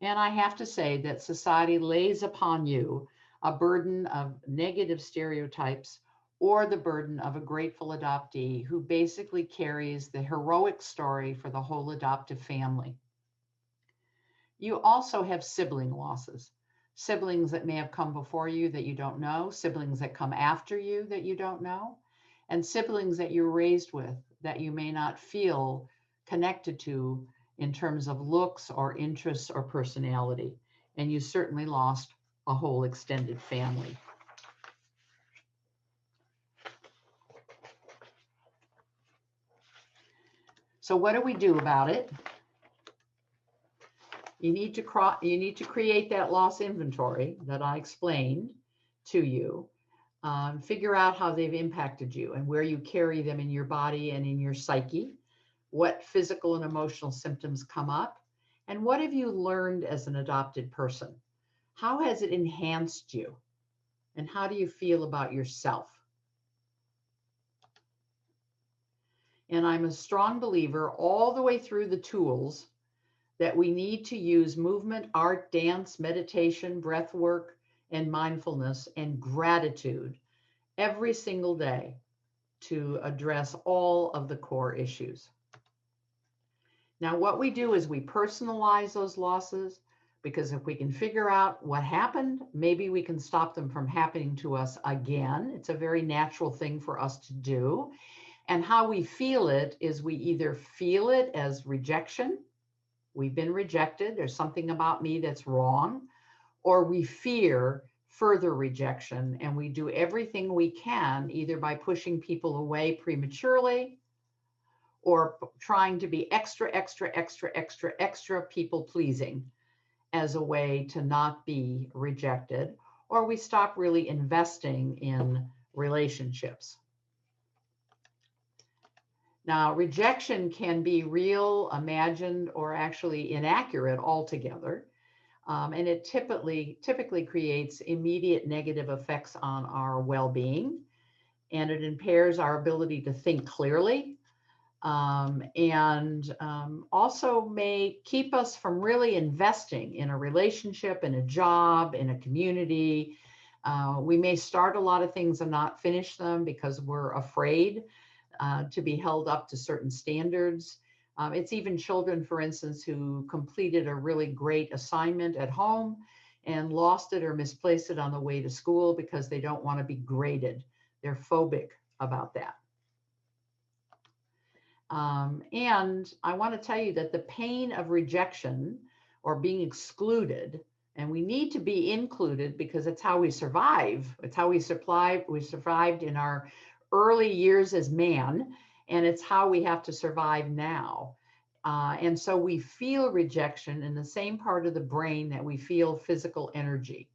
[SPEAKER 1] And I have to say that society lays upon you a burden of negative stereotypes, or the burden of a grateful adoptee who basically carries the heroic story for the whole adoptive family. You also have sibling losses. Siblings that may have come before you that you don't know, siblings that come after you that you don't know, and siblings that you're raised with that you may not feel connected to in terms of looks or interests or personality. And you certainly lost a whole extended family. So what do we do about it? You need to create that loss inventory that I explained to you. Figure out how they've impacted you and where you carry them in your body and in your psyche. What physical and emotional symptoms come up, and what have you learned as an adopted person? How has it enhanced you? And how do you feel about yourself? And I'm a strong believer all the way through the tools that we need to use movement, art, dance, meditation, breath work, and mindfulness and gratitude every single day to address all of the core issues. Now, what we do is we personalize those losses, because if we can figure out what happened, maybe we can stop them from happening to us again. It's a very natural thing for us to do. And how we feel it is we either feel it as rejection, we've been rejected, there's something about me that's wrong, or we fear further rejection, and we do everything we can, either by pushing people away prematurely or trying to be extra people pleasing as a way to not be rejected, or we stop really investing in relationships. Now, rejection can be real, imagined, or actually inaccurate altogether. And it typically creates immediate negative effects on our well-being, and it impairs our ability to think clearly, and also may keep us from really investing in a relationship, in a job, in a community. We may start a lot of things and not finish them because we're afraid to be held up to certain standards. It's even children, for instance, who completed a really great assignment at home and lost it or misplaced it on the way to school because they don't want to be graded. They're phobic about that. And I want to tell you that the pain of rejection or being excluded, and we need to be included because it's how we survive. It's how we survived in our early years as man, and it's how we have to survive now. And so we feel rejection in the same part of the brain that we feel physical energy.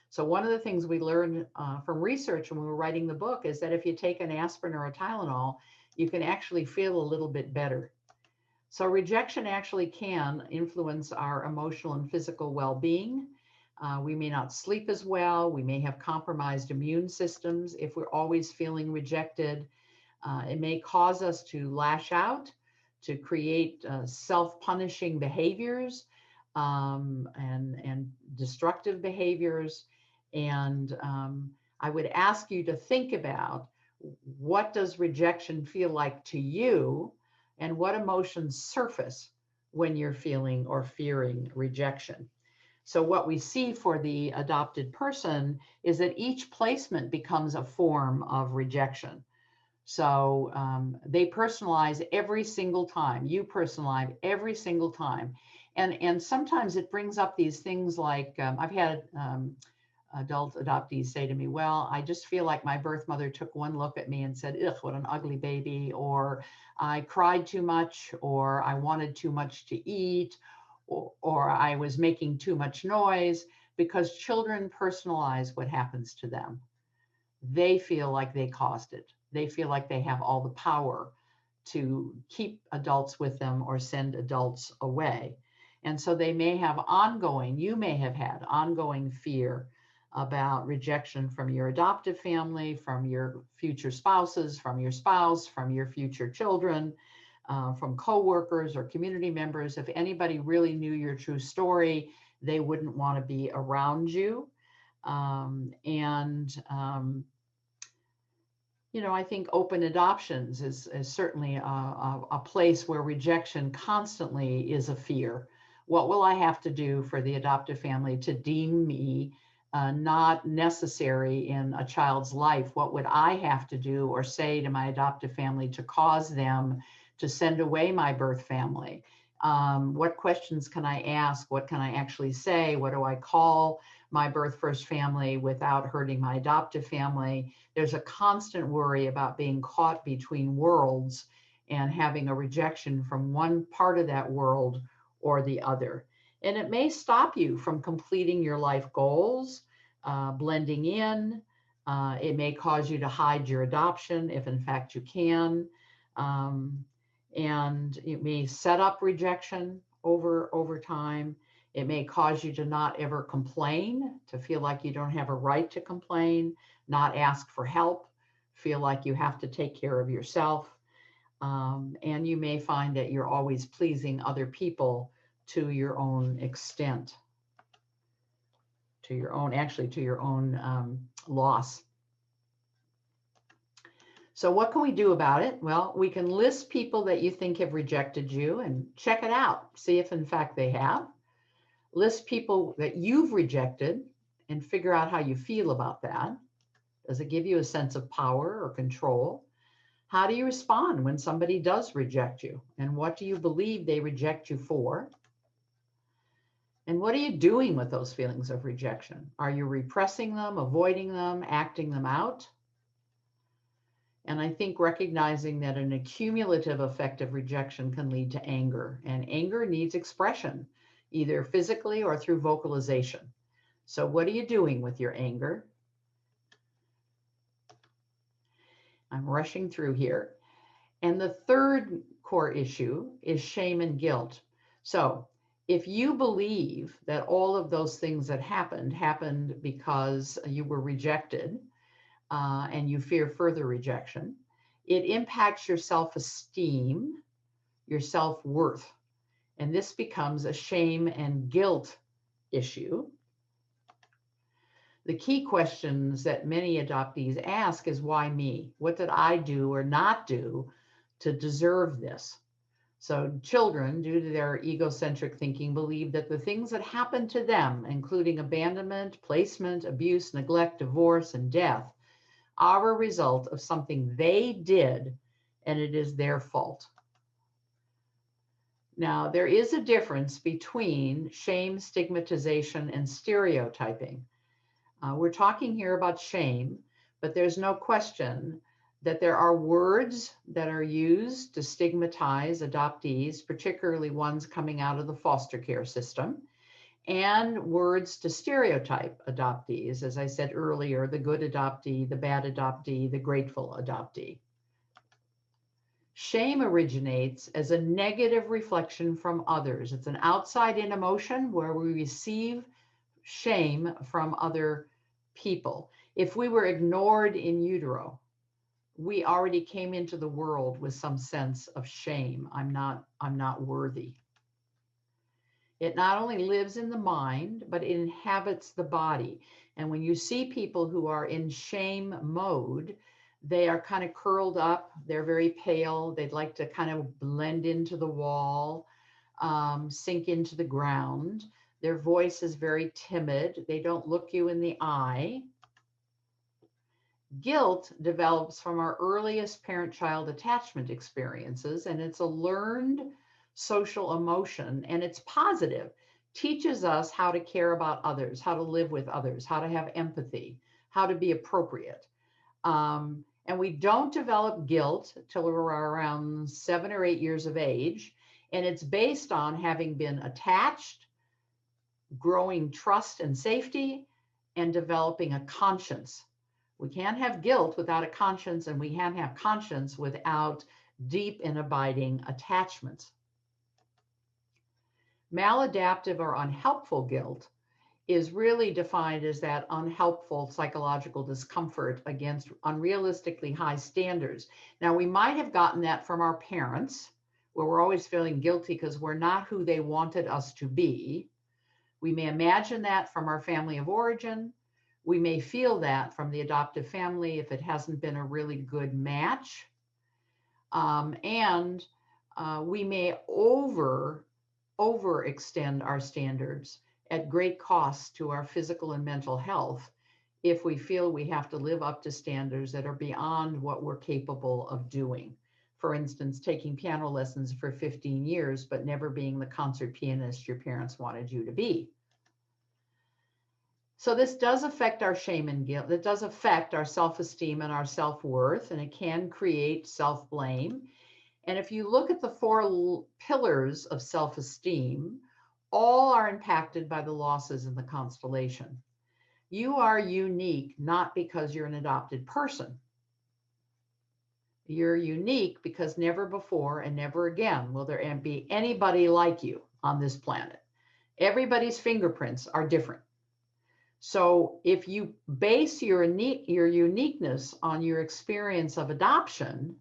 [SPEAKER 1] So one of the things we learned from research when we were writing the book is that if you take an aspirin or a Tylenol, you can actually feel a little bit better. So rejection actually can influence our emotional and physical well-being. We may not sleep as well. We may have compromised immune systems if we're always feeling rejected. It may cause us to lash out, to create self-punishing behaviors and destructive behaviors. And I would ask you to think about, what does rejection feel like to you, and what emotions surface when you're feeling or fearing rejection? So what we see for the adopted person is that each placement becomes a form of rejection. So they personalize every single time. You personalize every single time. And sometimes it brings up these things like, I've had adult adoptees say to me, well, I just feel like my birth mother took one look at me and said, ugh, what an ugly baby, or I cried too much, or I wanted too much to eat, or I was making too much noise, because children personalize what happens to them. They feel like they caused it. They feel like they have all the power to keep adults with them or send adults away. And so they may have ongoing, you may have had ongoing fear about rejection from your adoptive family, from your future spouses, from your spouse, from your future children, from coworkers or community members. If anybody really knew your true story, they wouldn't want to be around you. You know, I think open adoptions is certainly a place where rejection constantly is a fear. What will I have to do for the adoptive family to deem me not necessary in a child's life? What would I have to do or say to my adoptive family to cause them to send away my birth family? What questions can I ask? What can I actually say? What do I call my birth first family without hurting my adoptive family? There's a constant worry about being caught between worlds and having a rejection from one part of that world or the other. And it may stop you from completing your life goals, blending in. It may cause you to hide your adoption if in fact you can. And it may set up rejection over time. It may cause you to not ever complain, to feel like you don't have a right to complain, not ask for help, feel like you have to take care of yourself. And you may find that you're always pleasing other people to your own extent, to your own loss. So what can we do about it? Well, we can list people that you think have rejected you and check it out. See if in fact they have. List people that you've rejected and figure out how you feel about that. Does it give you a sense of power or control? How do you respond when somebody does reject you? And what do you believe they reject you for? And what are you doing with those feelings of rejection? Are you repressing them, avoiding them, acting them out? And I think recognizing that an accumulative effect of rejection can lead to anger, and anger needs expression, either physically or through vocalization. So what are you doing with your anger? I'm rushing through here. And the third core issue is shame and guilt. So if you believe that all of those things that happened because you were rejected, and you fear further rejection, it impacts your self-esteem, your self-worth. And this becomes a shame and guilt issue. The key questions that many adoptees ask is, why me? What did I do or not do to deserve this? So children, due to their egocentric thinking, believe that the things that happen to them, including abandonment, placement, abuse, neglect, divorce, and death, are a result of something they did, and it is their fault. Now, there is a difference between shame, stigmatization, and stereotyping. We're talking here about shame, but there's no question that there are words that are used to stigmatize adoptees, particularly ones coming out of the foster care system, and words to stereotype adoptees, as I said earlier, the good adoptee, the bad adoptee, the grateful adoptee. Shame originates as a negative reflection from others. It's an outside-in emotion where we receive shame from other people. If we were ignored in utero, we already came into the world with some sense of shame. I'm not worthy. It not only lives in the mind, but it inhabits the body. And when you see people who are in shame mode, they are kind of curled up. They're very pale. They'd like to kind of blend into the wall, sink into the ground. Their voice is very timid. They don't look you in the eye. Guilt develops from our earliest parent-child attachment experiences, and it's a learned social emotion, and it's positive. Teaches us how to care about others, how to live with others, how to have empathy, how to be appropriate. And we don't develop guilt till we're around 7 or 8 years of age, and it's based on having been attached, growing trust and safety, and developing a conscience. We can't have guilt without a conscience, and we can't have conscience without deep and abiding attachments. Maladaptive or unhelpful guilt is really defined as that unhelpful psychological discomfort against unrealistically high standards. Now, we might have gotten that from our parents, where we're always feeling guilty because we're not who they wanted us to be. We may imagine that from our family of origin. We may feel that from the adoptive family if it hasn't been a really good match. And we may overextend our standards at great cost to our physical and mental health if we feel we have to live up to standards that are beyond what we're capable of doing. For instance, taking piano lessons for 15 years, but never being the concert pianist your parents wanted you to be. So this does affect our shame and guilt. It does affect our self-esteem and our self-worth, and it can create self-blame. And if you look at the 4 pillars of self-esteem, all are impacted by the losses in the constellation. You are unique, not because you're an adopted person. You're unique because never before and never again will there be anybody like you on this planet. Everybody's fingerprints are different. So if you base your uniqueness on your experience of adoption,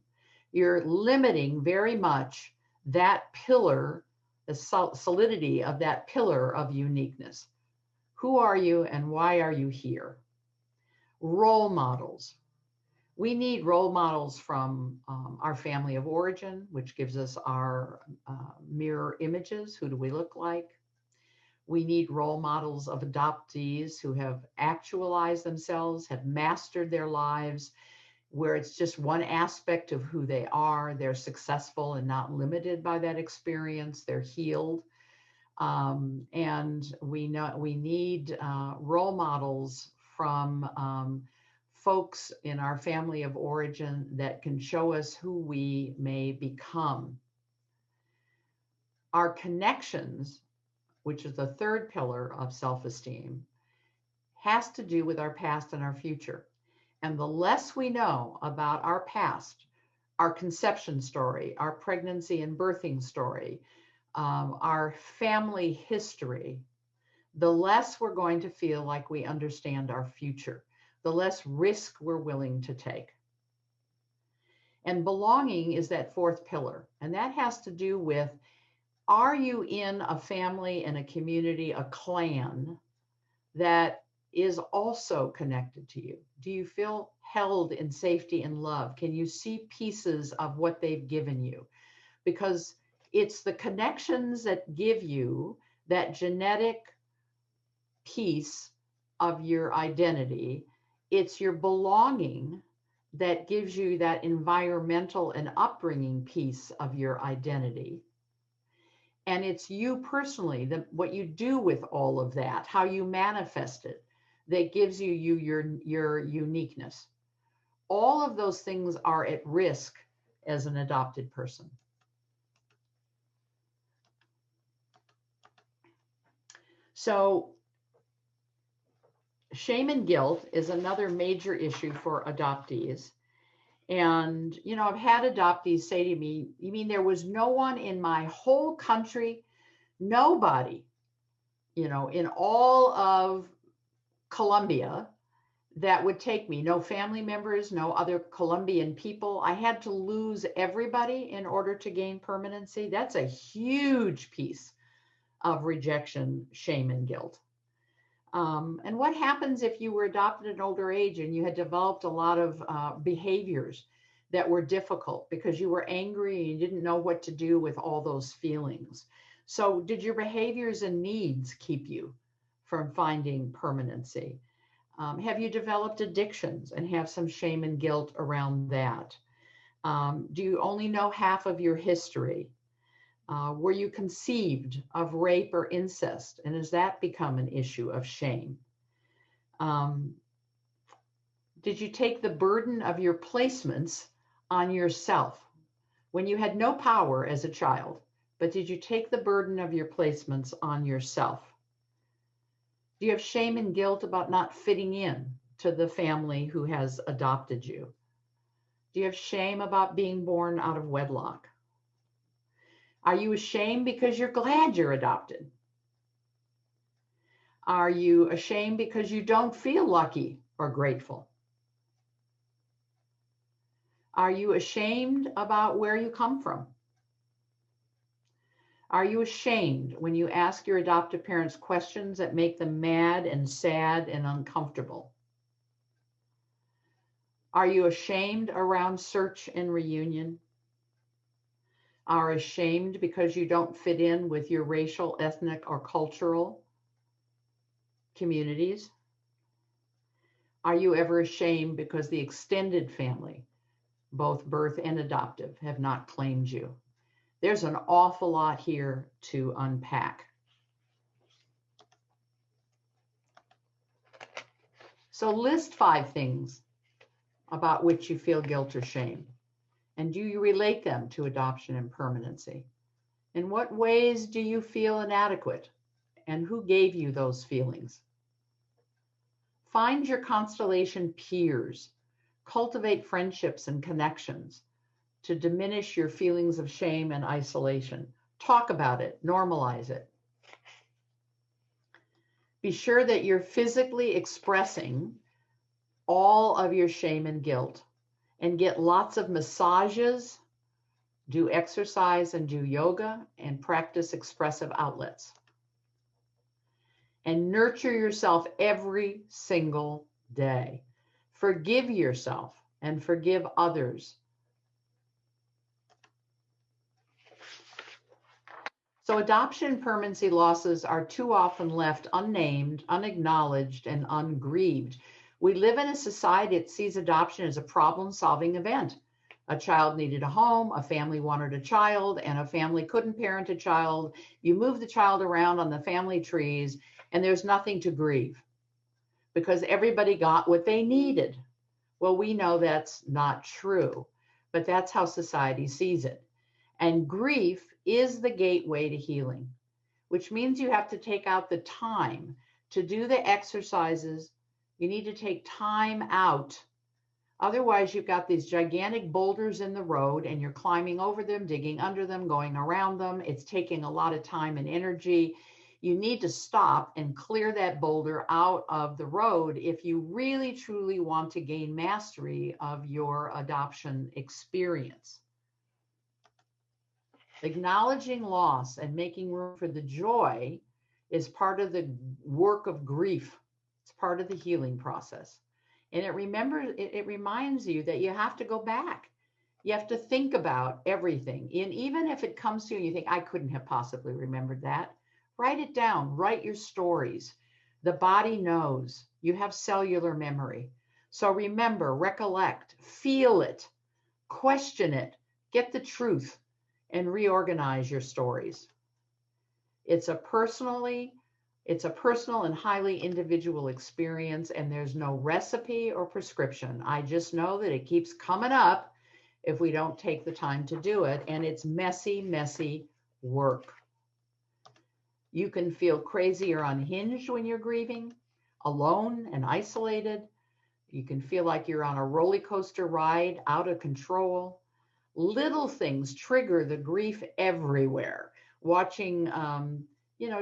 [SPEAKER 1] you're limiting very much that pillar, the solidity of that pillar of uniqueness. Who are you and why are you here? Role models. We need role models from our family of origin, which gives us our mirror images. Who do we look like? We need role models of adoptees who have actualized themselves, have mastered their lives, where it's just one aspect of who they are. They're successful and not limited by that experience. They're healed. And we need role models from folks in our family of origin that can show us who we may become. Our connections, which is the 3rd pillar of self-esteem, has to do with our past and our future. And the less we know about our past, our conception story, our pregnancy and birthing story, our family history, the less we're going to feel like we understand our future, the less risk we're willing to take. And belonging is that 4th pillar. And that has to do with, are you in a family and a community, a clan that is also connected to you? Do you feel held in safety and love? Can you see pieces of what they've given you? Because it's the connections that give you that genetic piece of your identity. It's your belonging that gives you that environmental and upbringing piece of your identity. And it's you personally, what you do with all of that, how you manifest it, that gives you your uniqueness. all of those things are at risk as an adopted person. So shame and guilt is another major issue for adoptees. And, you know, I've had adoptees say to me, you mean there was no one in my whole country, nobody, you know, in all of Colombia that would take me, no family members, no other Colombian people. I had to lose everybody in order to gain permanency. That's a huge piece of rejection, shame, and guilt. And what happens if you were adopted at an older age and you had developed a lot of behaviors that were difficult because you were angry and you didn't know what to do with all those feelings? So did your behaviors and needs keep you from finding permanency? Have you developed addictions and have some shame and guilt around that? Do you only know half of your history? Were you conceived of rape or incest? And has that become an issue of shame? Did you take the burden of your placements on yourself when you had no power as a child? But did you take the burden of your placements on yourself? Do you have shame and guilt about not fitting in to the family who has adopted you? Do you have shame about being born out of wedlock? Are you ashamed because you're glad you're adopted? Are you ashamed because you don't feel lucky or grateful? Are you ashamed about where you come from? Are you ashamed when you ask your adoptive parents questions that make them mad and sad and uncomfortable? Are you ashamed around search and reunion? Are ashamed because you don't fit in with your racial, ethnic, or cultural communities? Are you ever ashamed because the extended family, both birth and adoptive, have not claimed you? There's an awful lot here to unpack. So list 5 things about which you feel guilt or shame. And do you relate them to adoption and permanency? In what ways do you feel inadequate? And who gave you those feelings? Find your constellation peers. Cultivate friendships and connections to diminish your feelings of shame and isolation. Talk about it, normalize it. Be sure that you're physically expressing all of your shame and guilt, and get lots of massages, do exercise and do yoga, and practice expressive outlets. And nurture yourself every single day. Forgive yourself and forgive others. So adoption and permanency losses are too often left unnamed, unacknowledged, and ungrieved. We live in a society that sees adoption as a problem-solving event. A child needed a home, a family wanted a child, and a family couldn't parent a child. You move the child around on the family trees, and there's nothing to grieve because everybody got what they needed. Well, we know that's not true, but that's how society sees it. And grief is the gateway to healing, which means you have to take out the time to do the exercises. You need to take time out. Otherwise, you've got these gigantic boulders in the road and you're climbing over them, digging under them, going around them. It's taking a lot of time and energy. You need to stop and clear that boulder out of the road if you really, truly want to gain mastery of your adoption experience. Acknowledging loss and making room for the joy is part of the work of grief. It's part of the healing process. And it reminds you that you have to go back. You have to think about everything. And even if it comes to you and you think, I couldn't have possibly remembered that, write it down, write your stories. The body knows. You have cellular memory. So remember, recollect, feel it, question it, get the truth, and reorganize your stories. It's a personally It's a personal and highly individual experience, and there's no recipe or prescription. I just know that it keeps coming up if we don't take the time to do it, and it's messy, messy work. You can feel crazy or unhinged when you're grieving, alone and isolated. You can feel like you're on a roller coaster ride, out of control. Little things trigger the grief everywhere. Watching,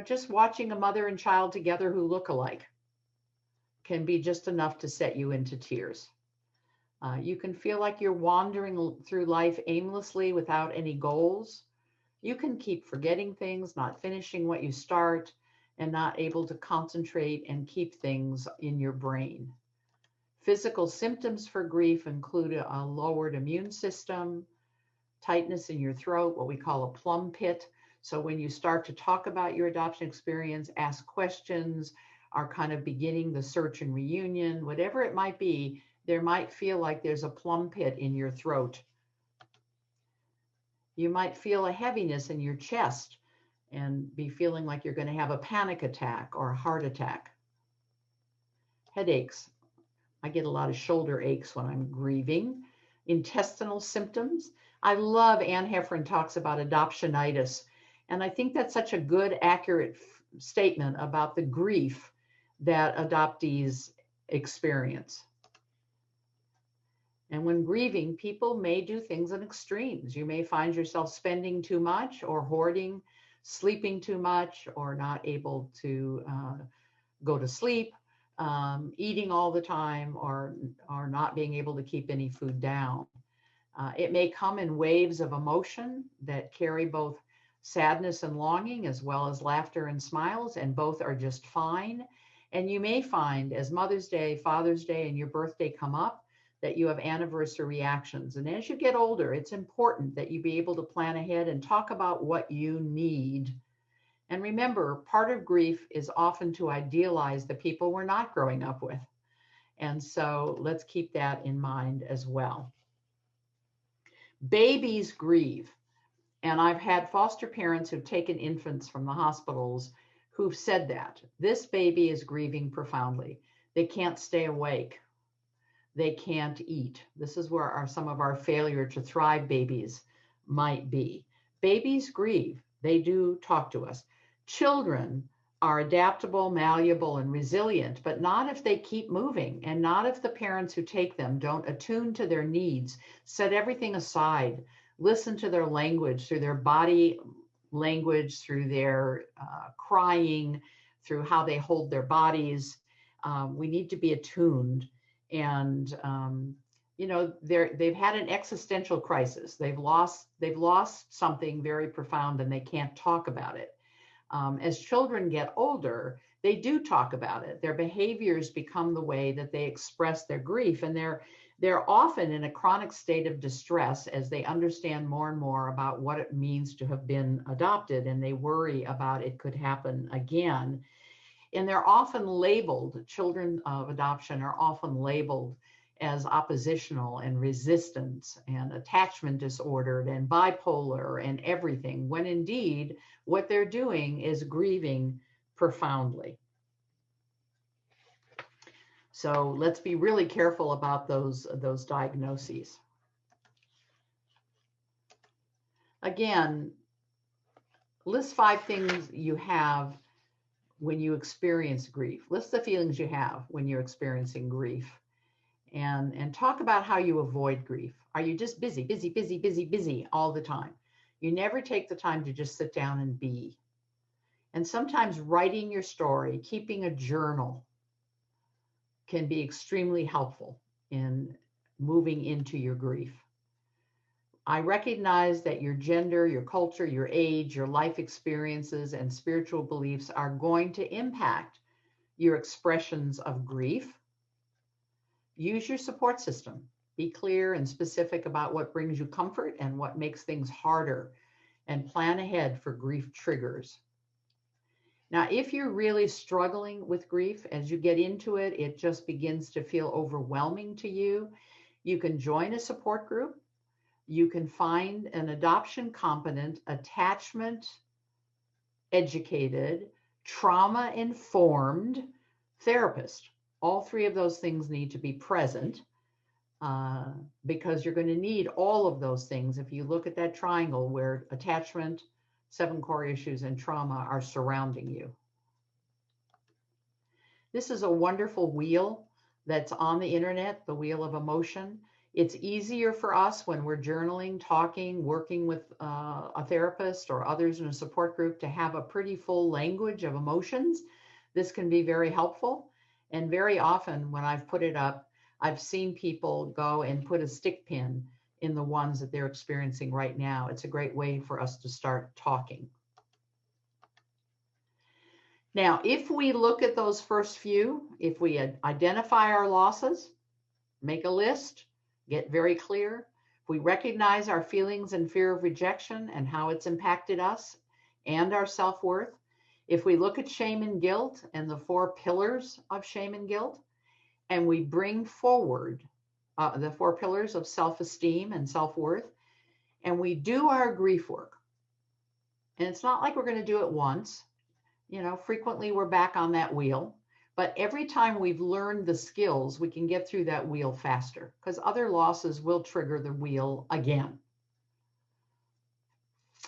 [SPEAKER 1] just watching a mother and child together who look alike can be just enough to set you into tears. You can feel like you're wandering through life aimlessly without any goals. You can keep forgetting things, not finishing what you start, and not able to concentrate and keep things in your brain. Physical symptoms for grief include a lowered immune system, tightness in your throat, what we call a plum pit. So when you start to talk about your adoption experience, ask questions, are kind of beginning the search and reunion, whatever it might be, there might feel like there's a plum pit in your throat. You might feel a heaviness in your chest and be feeling like you're going to have a panic attack or a heart attack. Headaches. I get a lot of shoulder aches when I'm grieving. Intestinal symptoms. I love Anne Heffron talks about adoptionitis. And I think that's such a good, accurate statement about the grief that adoptees experience. And when grieving, people may do things in extremes. You may find yourself spending too much or hoarding, sleeping too much, or not able to go to sleep, eating all the time, or not being able to keep any food down. It may come in waves of emotion that carry both sadness and longing, as well as laughter and smiles, and both are just fine. And you may find as Mother's Day, Father's Day, and your birthday come up, that you have anniversary reactions. And as you get older, it's important that you be able to plan ahead and talk about what you need. And remember, part of grief is often to idealize the people we're not growing up with. And so let's keep that in mind as well. Babies grieve. And I've had foster parents who've taken infants from the hospitals who've said that. This baby is grieving profoundly. They can't stay awake. They can't eat. This is where some of our failure to thrive babies might be. Babies grieve. They do talk to us. Children are adaptable, malleable, and resilient, but not if they keep moving, and not if the parents who take them don't attune to their needs, set everything aside, listen to their language, through their body language, through their crying, through how they hold their bodies. We need to be attuned. And they've had an existential crisis. They've lost something very profound, and they can't talk about it. As children get older, they do talk about it. Their behaviors become the way that they express their grief, and they're often in a chronic state of distress as they understand more and more about what it means to have been adopted, and they worry about it could happen again. And they're often labeled, children of adoption are often labeled as oppositional and resistant and attachment disordered and bipolar and everything, when indeed what they're doing is grieving profoundly. So let's be really careful about those diagnoses. Again, list 5 things you have when you experience grief. List the feelings you have when you're experiencing grief, and talk about how you avoid grief. Are you just busy all the time? You never take the time to just sit down and be. And sometimes writing your story, keeping a journal, can be extremely helpful in moving into your grief. I recognize that your gender, your culture, your age, your life experiences, and spiritual beliefs are going to impact your expressions of grief. Use your support system. Be clear and specific about what brings you comfort and what makes things harder, and plan ahead for grief triggers. Now, if you're really struggling with grief, as you get into it, it just begins to feel overwhelming to you, you can join a support group. You can find an adoption competent, attachment educated, trauma-informed therapist. All three of those things need to be present because you're going to need all of those things. If you look at that triangle where attachment, 7 core issues, and trauma are surrounding you. This is a wonderful wheel that's on the internet, the wheel of emotion. It's easier for us when we're journaling, talking, working with a therapist or others in a support group to have a pretty full language of emotions. This can be very helpful. And very often when I've put it up, I've seen people go and put a stick pin in the ones that they're experiencing right now. It's a great way for us to start talking. Now, if we look at those first few, if we identify our losses, make a list, get very clear. If we recognize our feelings and fear of rejection and how it's impacted us and our self-worth, if we look at shame and guilt and the 4 pillars of shame and guilt, and we bring forward the 4 pillars of self-esteem and self-worth, and we do our grief work, and it's not like we're going to do it once. You know, frequently we're back on that wheel, but every time we've learned the skills, we can get through that wheel faster because other losses will trigger the wheel again.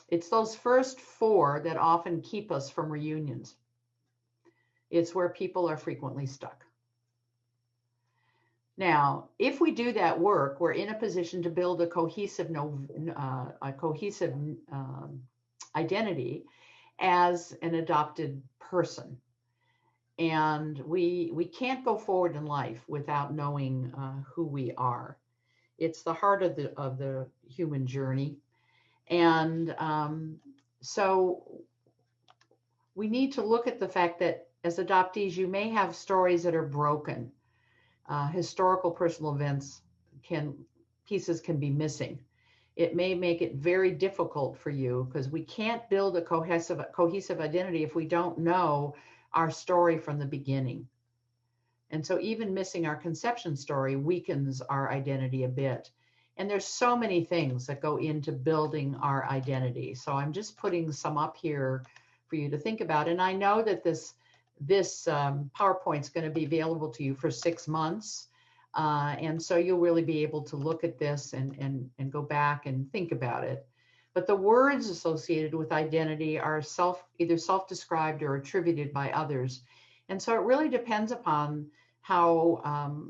[SPEAKER 1] It's those first 4 that often keep us from reunions. It's where people are frequently stuck. Now, if we do that work, we're in a position to build a cohesive identity as an adopted person. And we can't go forward in life without knowing who we are. It's the heart of the human journey. And so we need to look at the fact that as adoptees, you may have stories that are broken. Historical personal events pieces can be missing. It may make it very difficult for you because we can't build a cohesive identity if we don't know our story from the beginning. And so even missing our conception story weakens our identity a bit. And there's so many things that go into building our identity. So I'm just putting some up here for you to think about. And I know that this PowerPoint is going to be available to you for 6 months. And so you'll really be able to look at this and go back and think about it. But the words associated with identity are either self-described or attributed by others. And so it really depends upon how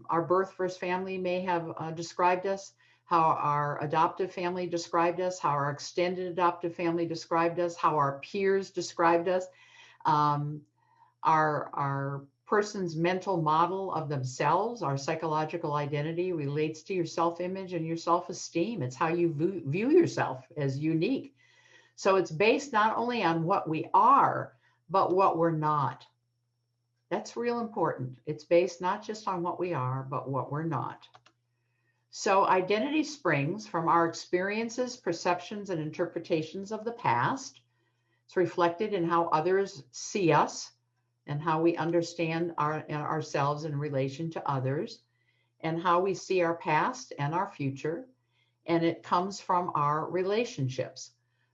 [SPEAKER 1] our birth first family may have described us, how our adoptive family described us, how our extended adoptive family described us, how our peers described us. Our person's mental model of themselves, our psychological identity relates to your self-image and your self-esteem. It's how you view yourself as unique. So it's based not only on what we are, but what we're not. That's real important. It's based not just on what we are, but what we're not. So identity springs from our experiences, perceptions, and interpretations of the past. It's reflected in how others see us and how we understand ourselves in relation to others, and how we see our past and our future. And it comes from our relationships.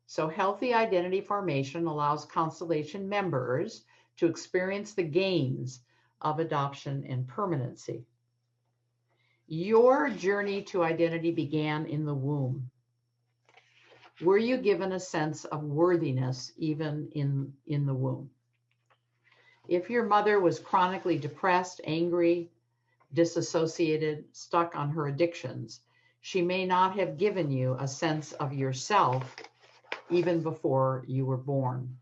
[SPEAKER 1] So healthy identity formation allows constellation members to experience the gains of adoption and permanency. Your journey to identity began in the womb. Were you given a sense of worthiness even in the womb? If your mother was chronically depressed, angry, disassociated, stuck on her addictions, she may not have given you a sense of yourself even before you were born.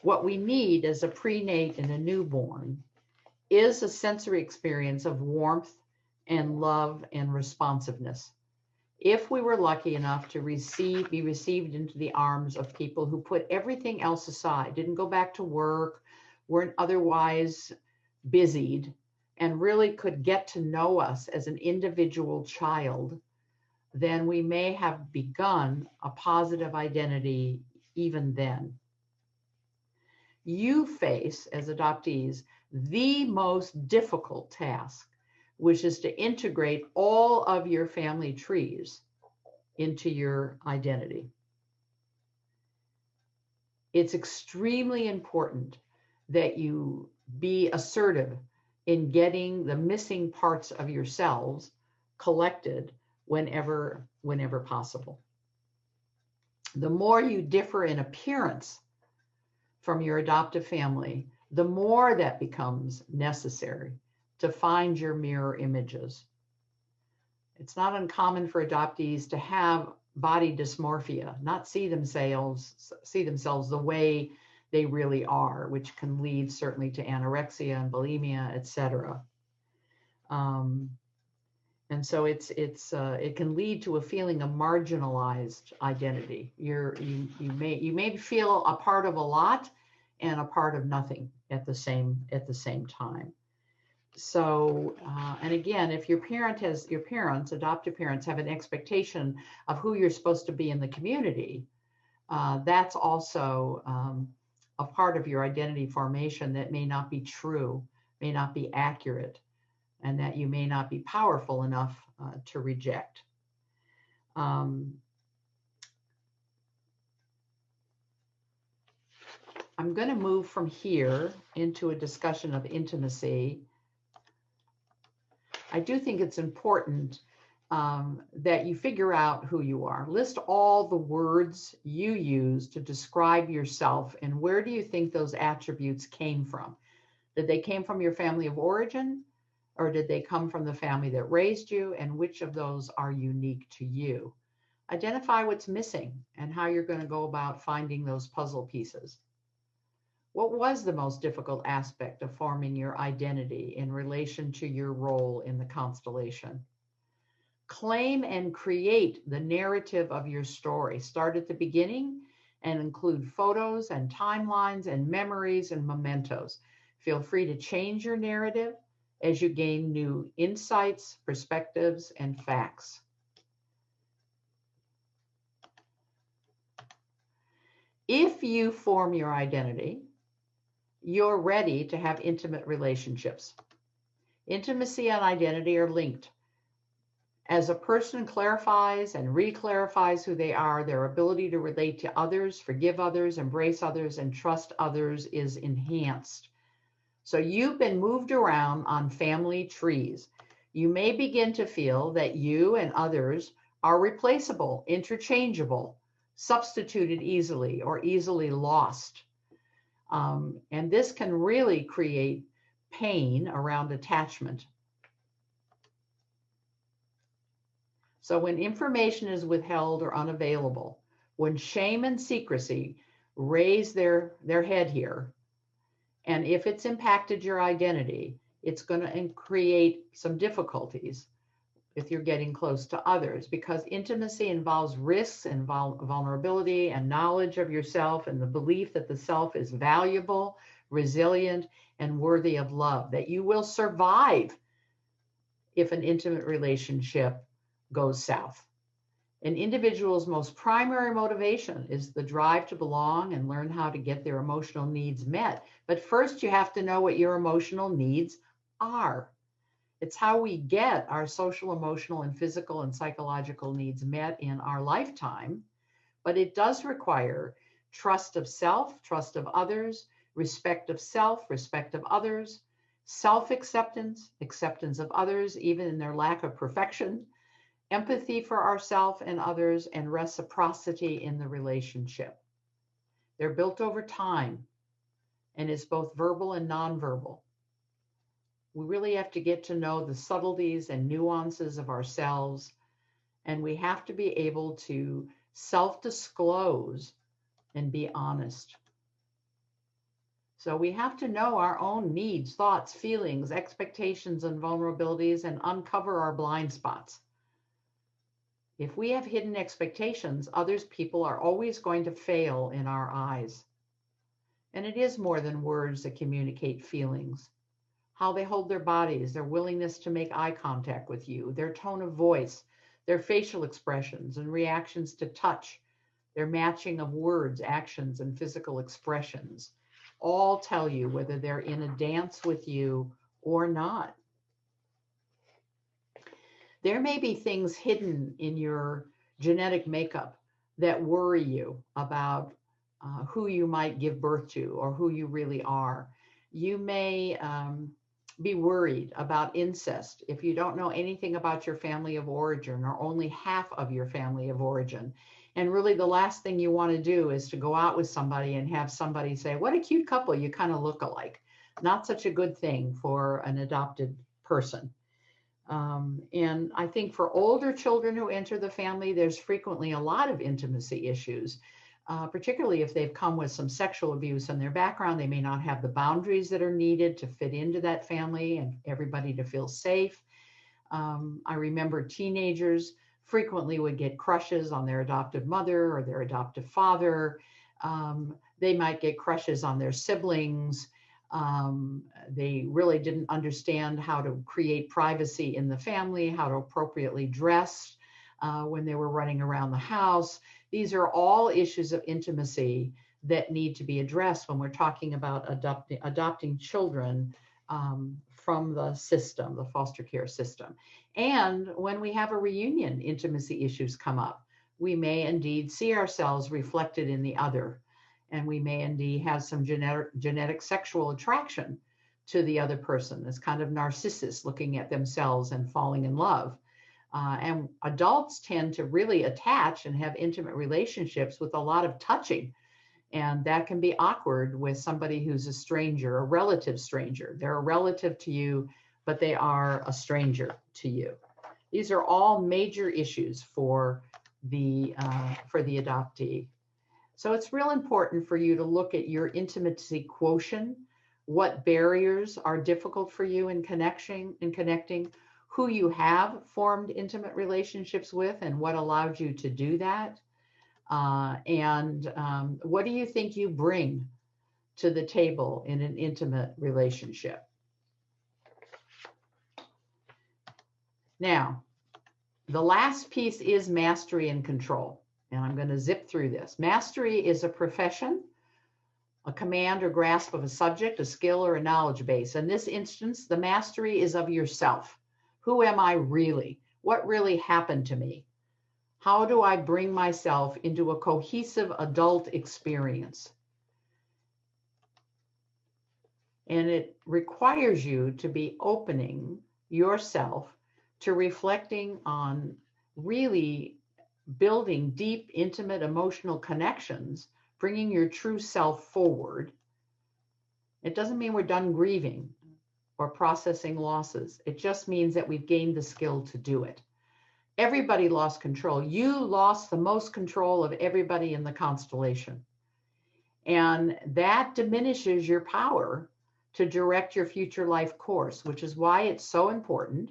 [SPEAKER 1] What we need as a prenate and a newborn is a sensory experience of warmth and love and responsiveness. If we were lucky enough to be received into the arms of people who put everything else aside, didn't go back to work, weren't otherwise busied, and really could get to know us as an individual child, then we may have begun a positive identity even then. You face, as adoptees, the most difficult task, which is to integrate all of your family trees into your identity. It's extremely important that you be assertive in getting the missing parts of yourselves collected whenever possible. The more you differ in appearance from your adoptive family, the more that becomes necessary to find your mirror images. It's not uncommon for adoptees to have body dysmorphia, not see themselves the way they really are, which can lead certainly to anorexia and bulimia, etc. And so it can lead to a feeling of marginalized identity. You may feel a part of a lot and a part of nothing at the same time. So, and again, if your adoptive parents have an expectation of who you're supposed to be in the community, that's also a part of your identity formation that may not be true, may not be accurate, and that you may not be powerful enough to reject. I'm going to move from here into a discussion of intimacy. I do think it's important that you figure out who you are. List all the words you use to describe yourself, and where do you think those attributes came from? Did they came from your family of origin, or did they come from the family that raised you, and which of those are unique to you? Identify what's missing and how you're going to go about finding those puzzle pieces. What was the most difficult aspect of forming your identity in relation to your role in the constellation? Claim and create the narrative of your story. Start at the beginning and include photos and timelines and memories and mementos. Feel free to change your narrative as you gain new insights, perspectives, and facts. If you form your identity, you're ready to have intimate relationships. Intimacy and identity are linked. As a person clarifies and reclarifies who they are, their ability to relate to others, forgive others, embrace others, and trust others is enhanced. So you've been moved around on family trees. You may begin to feel that you and others are replaceable, interchangeable, substituted easily, or easily lost. And this can really create pain around attachment. So when information is withheld or unavailable, when shame and secrecy raise their head here, and if it's impacted your identity, it's going to create some difficulties if you're getting close to others, because intimacy involves risks and vulnerability and knowledge of yourself and the belief that the self is valuable, resilient, and worthy of love, that you will survive if an intimate relationship goes south. An individual's most primary motivation is the drive to belong and learn how to get their emotional needs met. But first, you have to know what your emotional needs are. It's how we get our social, emotional, and physical and psychological needs met in our lifetime. But it does require trust of self, trust of others, respect of self, respect of others, self-acceptance, acceptance of others, even in their lack of perfection, empathy for ourselves and others, and reciprocity in the relationship. They're built over time, and it's both verbal and nonverbal. We really have to get to know the subtleties and nuances of ourselves, and we have to be able to self-disclose and be honest. So we have to know our own needs, thoughts, feelings, expectations, and vulnerabilities, and uncover our blind spots. If we have hidden expectations, others people are always going to fail in our eyes. And it is more than words that communicate feelings. How they hold their bodies, their willingness to make eye contact with you, their tone of voice, their facial expressions and reactions to touch, their matching of words, actions, and physical expressions, all tell you whether they're in a dance with you or not. There may be things hidden in your genetic makeup that worry you about who you might give birth to or who you really are. You may be worried about incest if you don't know anything about your family of origin or only half of your family of origin. And really, the last thing you want to do is to go out with somebody and have somebody say, "What a cute couple, you kind of look alike." Not such a good thing for an adopted person. And I think for older children who enter the family, there's frequently a lot of intimacy issues, particularly if they've come with some sexual abuse in their background. They may not have the boundaries that are needed to fit into that family and everybody to feel safe. I remember teenagers frequently would get crushes on their adoptive mother or their adoptive father. They might get crushes on their siblings. They really didn't understand how to create privacy in the family, how to appropriately dress when they were running around the house. These are all issues of intimacy that need to be addressed when we're talking about adopting children from the system, the foster care system. And when we have a reunion, intimacy issues come up. We may indeed see ourselves reflected in the other, and we may indeed have some genetic sexual attraction to the other person. This kind of narcissist looking at themselves and falling in love. And adults tend to really attach and have intimate relationships with a lot of touching. And that can be awkward with somebody who's a stranger, a relative stranger. They're a relative to you, but they are a stranger to you. These are all major issues for the adoptee. So it's real important for you to look at your intimacy quotient, what barriers are difficult for you in connecting, who you have formed intimate relationships with and what allowed you to do that. And what do you think you bring to the table in an intimate relationship? Now, the last piece is mastery and control. And I'm going to zip through this. Mastery is a profession, a command or grasp of a subject, a skill, or a knowledge base. In this instance, the mastery is of yourself. Who am I really? What really happened to me? How do I bring myself into a cohesive adult experience? And it requires you to be opening yourself to reflecting on really building deep, intimate, emotional connections, bringing your true self forward. It doesn't mean we're done grieving or processing losses. It just means that we've gained the skill to do it. Everybody lost control. You lost the most control of everybody in the constellation. And that diminishes your power to direct your future life course, which is why it's so important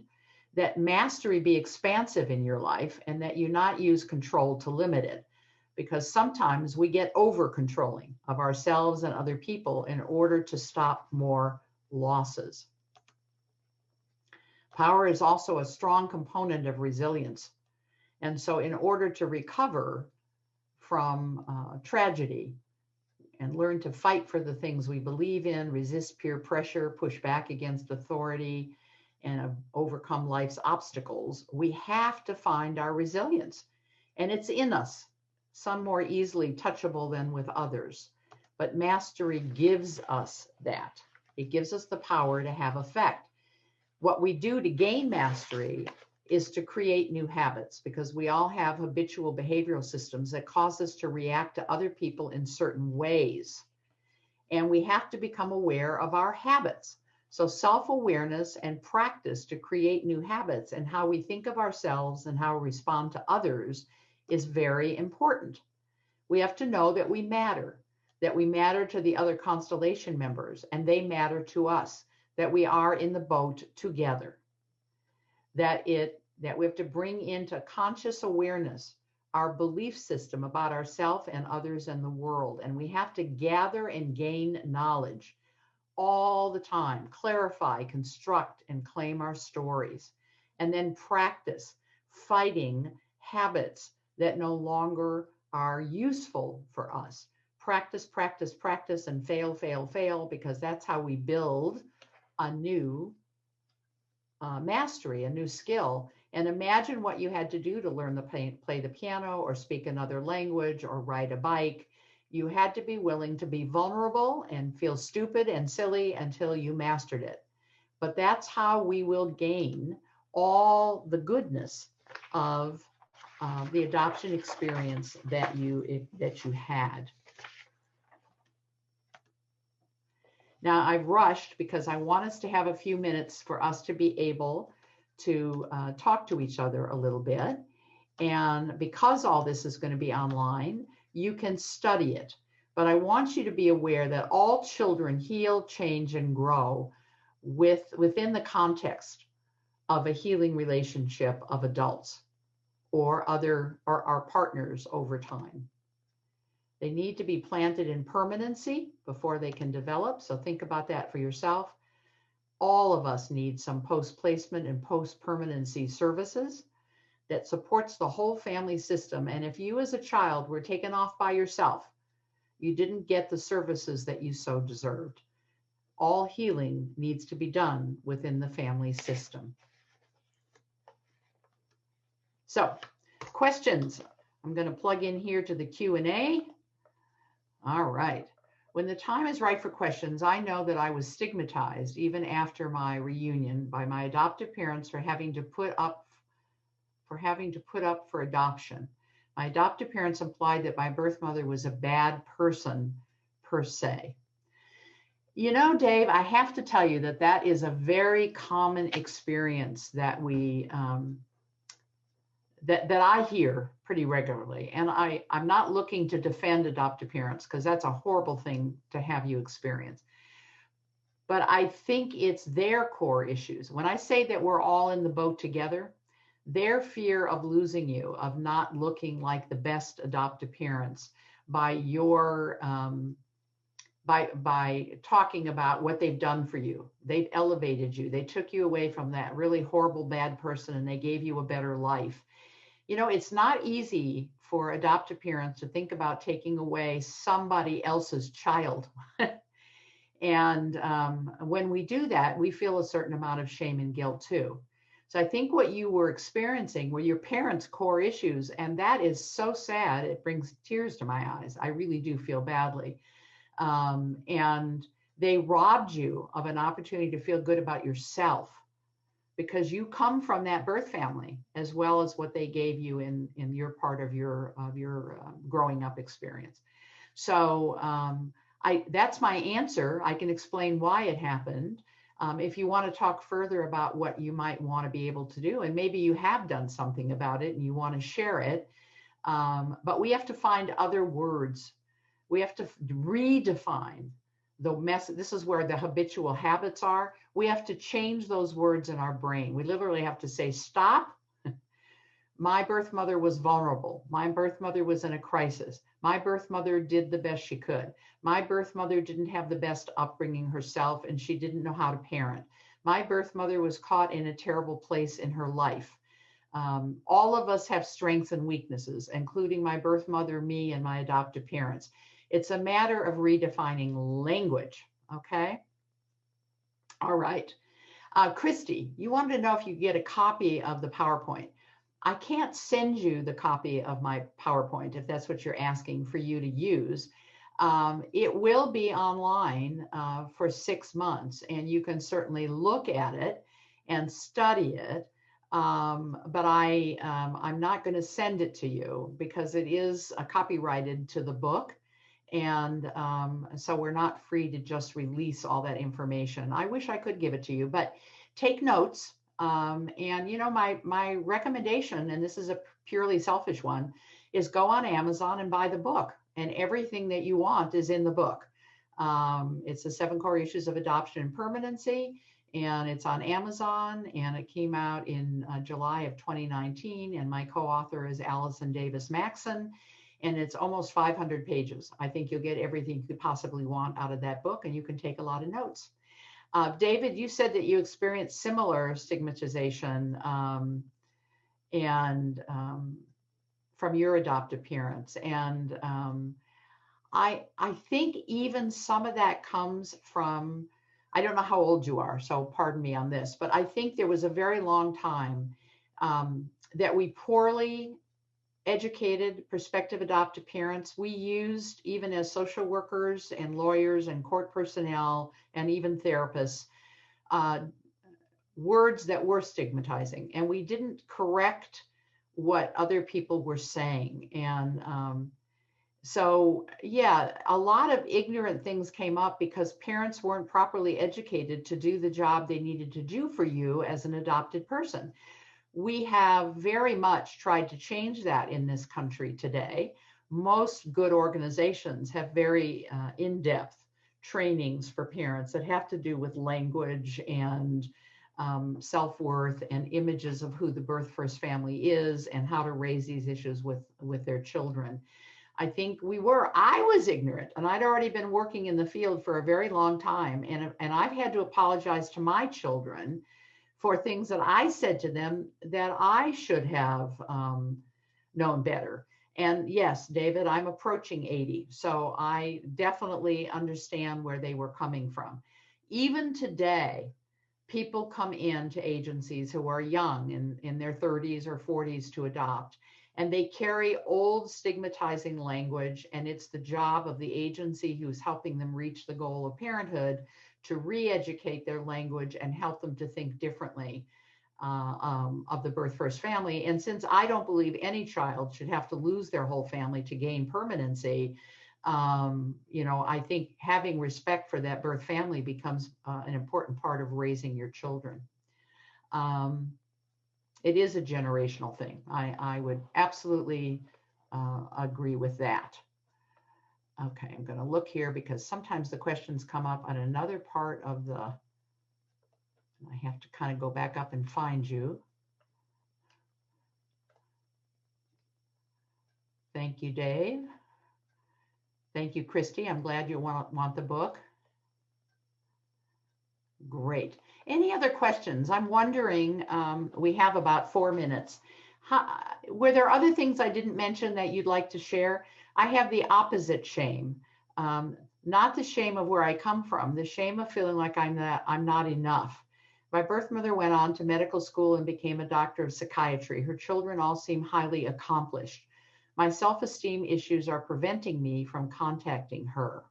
[SPEAKER 1] that mastery be expansive in your life and that you not use control to limit it. Because sometimes we get over controlling of ourselves and other people in order to stop more losses. Power is also a strong component of resilience. And so in order to recover from tragedy and learn to fight for the things we believe in, resist peer pressure, push back against authority, and overcome life's obstacles, we have to find our resilience. And it's in us, some more easily touchable than with others. But mastery gives us that. It gives us the power to have effect. What we do to gain mastery is to create new habits, because we all have habitual behavioral systems that cause us to react to other people in certain ways. And we have to become aware of our habits. So self-awareness and practice to create new habits and how we think of ourselves and how we respond to others is very important. We have to know that we matter to the other constellation members, and they matter to us, that we are in the boat together, that we have to bring into conscious awareness our belief system about ourselves and others and the world. And we have to gather and gain knowledge all the time, clarify, construct, and claim our stories, and then practice fighting habits that no longer are useful for us. Practice, practice, practice, and fail, fail, fail, because that's how we build a new mastery, a new skill. And imagine what you had to do to learn to play the piano or speak another language or ride a bike. You had to be willing to be vulnerable and feel stupid and silly until you mastered it. But that's how we will gain all the goodness of the adoption experience that you had. Now, I've rushed because I want us to have a few minutes for us to be able to talk to each other a little bit. And because all this is going to be online, you can study it. But I want you to be aware that all children heal, change, and grow within the context of a healing relationship of adults or our partners over time. They need to be planted in permanency before they can develop. So think about that for yourself. All of us need some post-placement and post-permanency services that supports the whole family system. And if you as a child were taken off by yourself, you didn't get the services that you so deserved. All healing needs to be done within the family system. So, questions. I'm going to plug in here to the Q&A. All right. When the time is right for questions, I know that I was stigmatized even after my reunion by my adoptive parents for having to put up for adoption. My adoptive parents implied that my birth mother was a bad person per se. You know, Dave, I have to tell you that that is a very common experience that that I hear pretty regularly. And I'm not looking to defend adoptive parents because that's a horrible thing to have you experience. But I think it's their core issues. When I say that we're all in the boat together, their fear of losing you, of not looking like the best adoptive parents by your by talking about what they've done for you. They've elevated you. They took you away from that really horrible, bad person and they gave you a better life. You know, it's not easy for adoptive parents to think about taking away somebody else's child. And when we do that, we feel a certain amount of shame and guilt too. So I think what you were experiencing were your parents' core issues, and that is so sad. It brings tears to my eyes. I really do feel badly. And they robbed you of an opportunity to feel good about yourself because you come from that birth family as well as what they gave you in your part of your growing up experience. So that's my answer. I can explain why it happened. If you want to talk further about what you might want to be able to do, and maybe you have done something about it and you want to share it, but we have to find other words. We have to redefine the mess. This is where the habitual habits are. We have to change those words in our brain. We literally have to say, stop. My birth mother was vulnerable. My birth mother was in a crisis. My birth mother did the best she could. My birth mother didn't have the best upbringing herself, and she didn't know how to parent. My birth mother was caught in a terrible place in her life. All of us have strengths and weaknesses, including my birth mother, me, and my adoptive parents. It's a matter of redefining language, okay? All right. Christy, you wanted to know if you get a copy of the PowerPoint. I can't send you the copy of my PowerPoint if that's what you're asking for you to use. It will be online for 6 months, and you can certainly look at it and study it. But I'm not going to send it to you because it is copyrighted to the book. And so we're not free to just release all that information. I wish I could give it to you, but take notes. And you know, my recommendation, and this is a purely selfish one, is go on Amazon and buy the book. And everything that you want is in the book. It's the 7 Core Issues of Adoption and Permanency, and it's on Amazon, and it came out in July of 2019. And my co-author is Allison Davis Maxson. And it's almost 500 pages. I think you'll get everything you could possibly want out of that book, and you can take a lot of notes. David, you said that you experienced similar stigmatization from your adoptive parents. And I think even some of that comes from, I don't know how old you are, so pardon me on this, but I think there was a very long time that we poorly educated prospective adoptive parents. We used, even as social workers and lawyers and court personnel and even therapists, uh, words that were stigmatizing, and we didn't correct what other people were saying. And so, yeah, a lot of ignorant things came up because parents weren't properly educated to do the job they needed to do for you as an adopted person. We have very much tried to change that in this country today. Most good organizations have very in-depth trainings for parents that have to do with language and self-worth and images of who the birth first family is and how to raise these issues with their children. I think I was ignorant, and I'd already been working in the field for a very long time. And I've had to apologize to my children for things that I said to them that I should have known better. And yes, David, I'm approaching 80. So I definitely understand where they were coming from. Even today, people come into agencies who are young, in their 30s or 40s, to adopt. And they carry old stigmatizing language, and it's the job of the agency who's helping them reach the goal of parenthood to re-educate their language and help them to think differently of the birth first family. And since I don't believe any child should have to lose their whole family to gain permanency, I think having respect for that birth family becomes an important part of raising your children. It is a generational thing. I would absolutely agree with that. Okay, I'm going to look here because sometimes the questions come up on another part of the, I have to kind of go back up and find you. Thank you, Dave. Thank you, Christy. I'm glad you want the book. Great. Any other questions? I'm wondering, we have about 4 minutes. Were there other things I didn't mention that you'd like to share? I have the opposite shame, not the shame of where I come from, the shame of feeling like I'm not enough. My birth mother went on to medical school and became a doctor of psychiatry. Her children all seem highly accomplished. My self-esteem issues are preventing me from contacting her.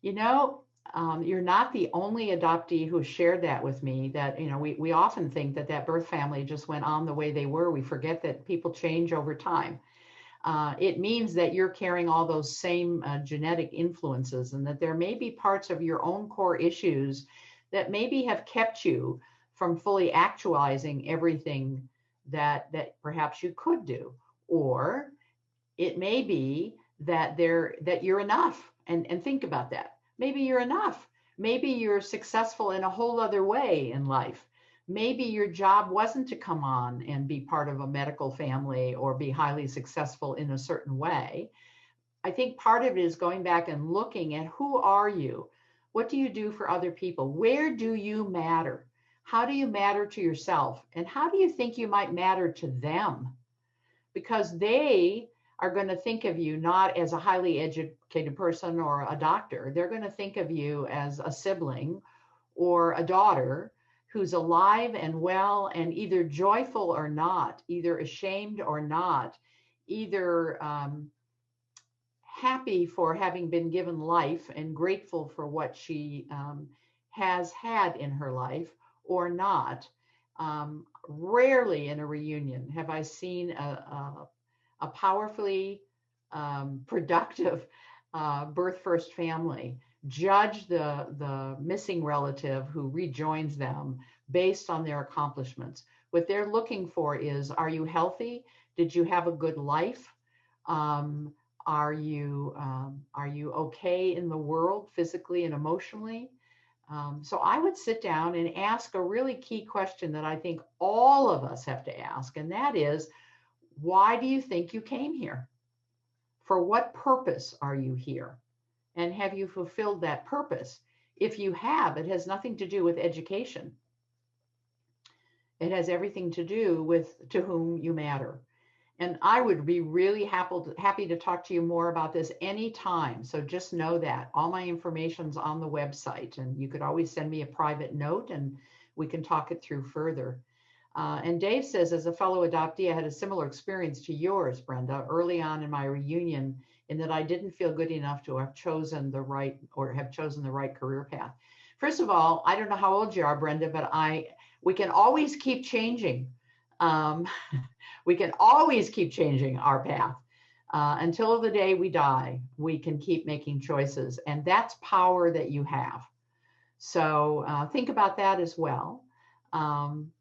[SPEAKER 1] You know, you're not the only adoptee who shared that with me, that, we often think that birth family just went on the way they were. We forget that people change over time. It means that you're carrying all those same genetic influences, and that there may be parts of your own core issues that maybe have kept you from fully actualizing everything that perhaps you could do. Or it may be that you're enough, and think about that. Maybe you're enough. Maybe you're successful in a whole other way in life. Maybe your job wasn't to come on and be part of a medical family or be highly successful in a certain way. I think part of it is going back and looking at, who are you? What do you do for other people? Where do you matter? How do you matter to yourself? And how do you think you might matter to them? Because they are going to think of you not as a highly educated person or a doctor. They're going to think of you as a sibling or a daughter who's alive and well, and either joyful or not, either ashamed or not, either happy for having been given life and grateful for what she has had in her life, or not. Rarely in a reunion have I seen a powerfully productive birth first family judge the missing relative who rejoins them based on their accomplishments. What they're looking for is, are you healthy? Did you have a good life? Are you okay in the world, physically and emotionally? So I would sit down and ask a really key question that I think all of us have to ask, and that is, why do you think you came here? For what purpose are you here? And have you fulfilled that purpose? If you have, it has nothing to do with education. It has everything to do with to whom you matter. And I would be really happy to talk to you more about this anytime. So just know that all my information's on the website, and you could always send me a private note and we can talk it through further. And Dave says, as a fellow adoptee, I had a similar experience to yours, Brenda, early on in my reunion, in that I didn't feel good enough to have chosen the right career path. First of all, I don't know how old you are, Brenda, but we can always keep changing. We can always keep changing our path. Until the day we die, we can keep making choices, and that's power that you have. So think about that as well. I'm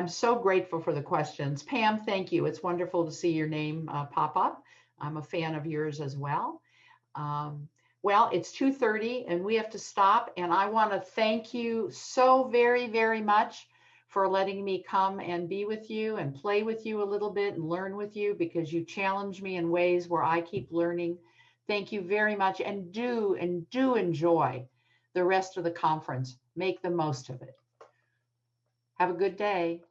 [SPEAKER 1] so grateful for the questions. Pam, thank you. It's wonderful to see your name pop up. I'm a fan of yours as well. Well, it's 2:30 and we have to stop. And I want to thank you so very, very much for letting me come and be with you and play with you a little bit and learn with you, because you challenge me in ways where I keep learning. Thank you very much. And do enjoy the rest of the conference. Make the most of it. Have a good day.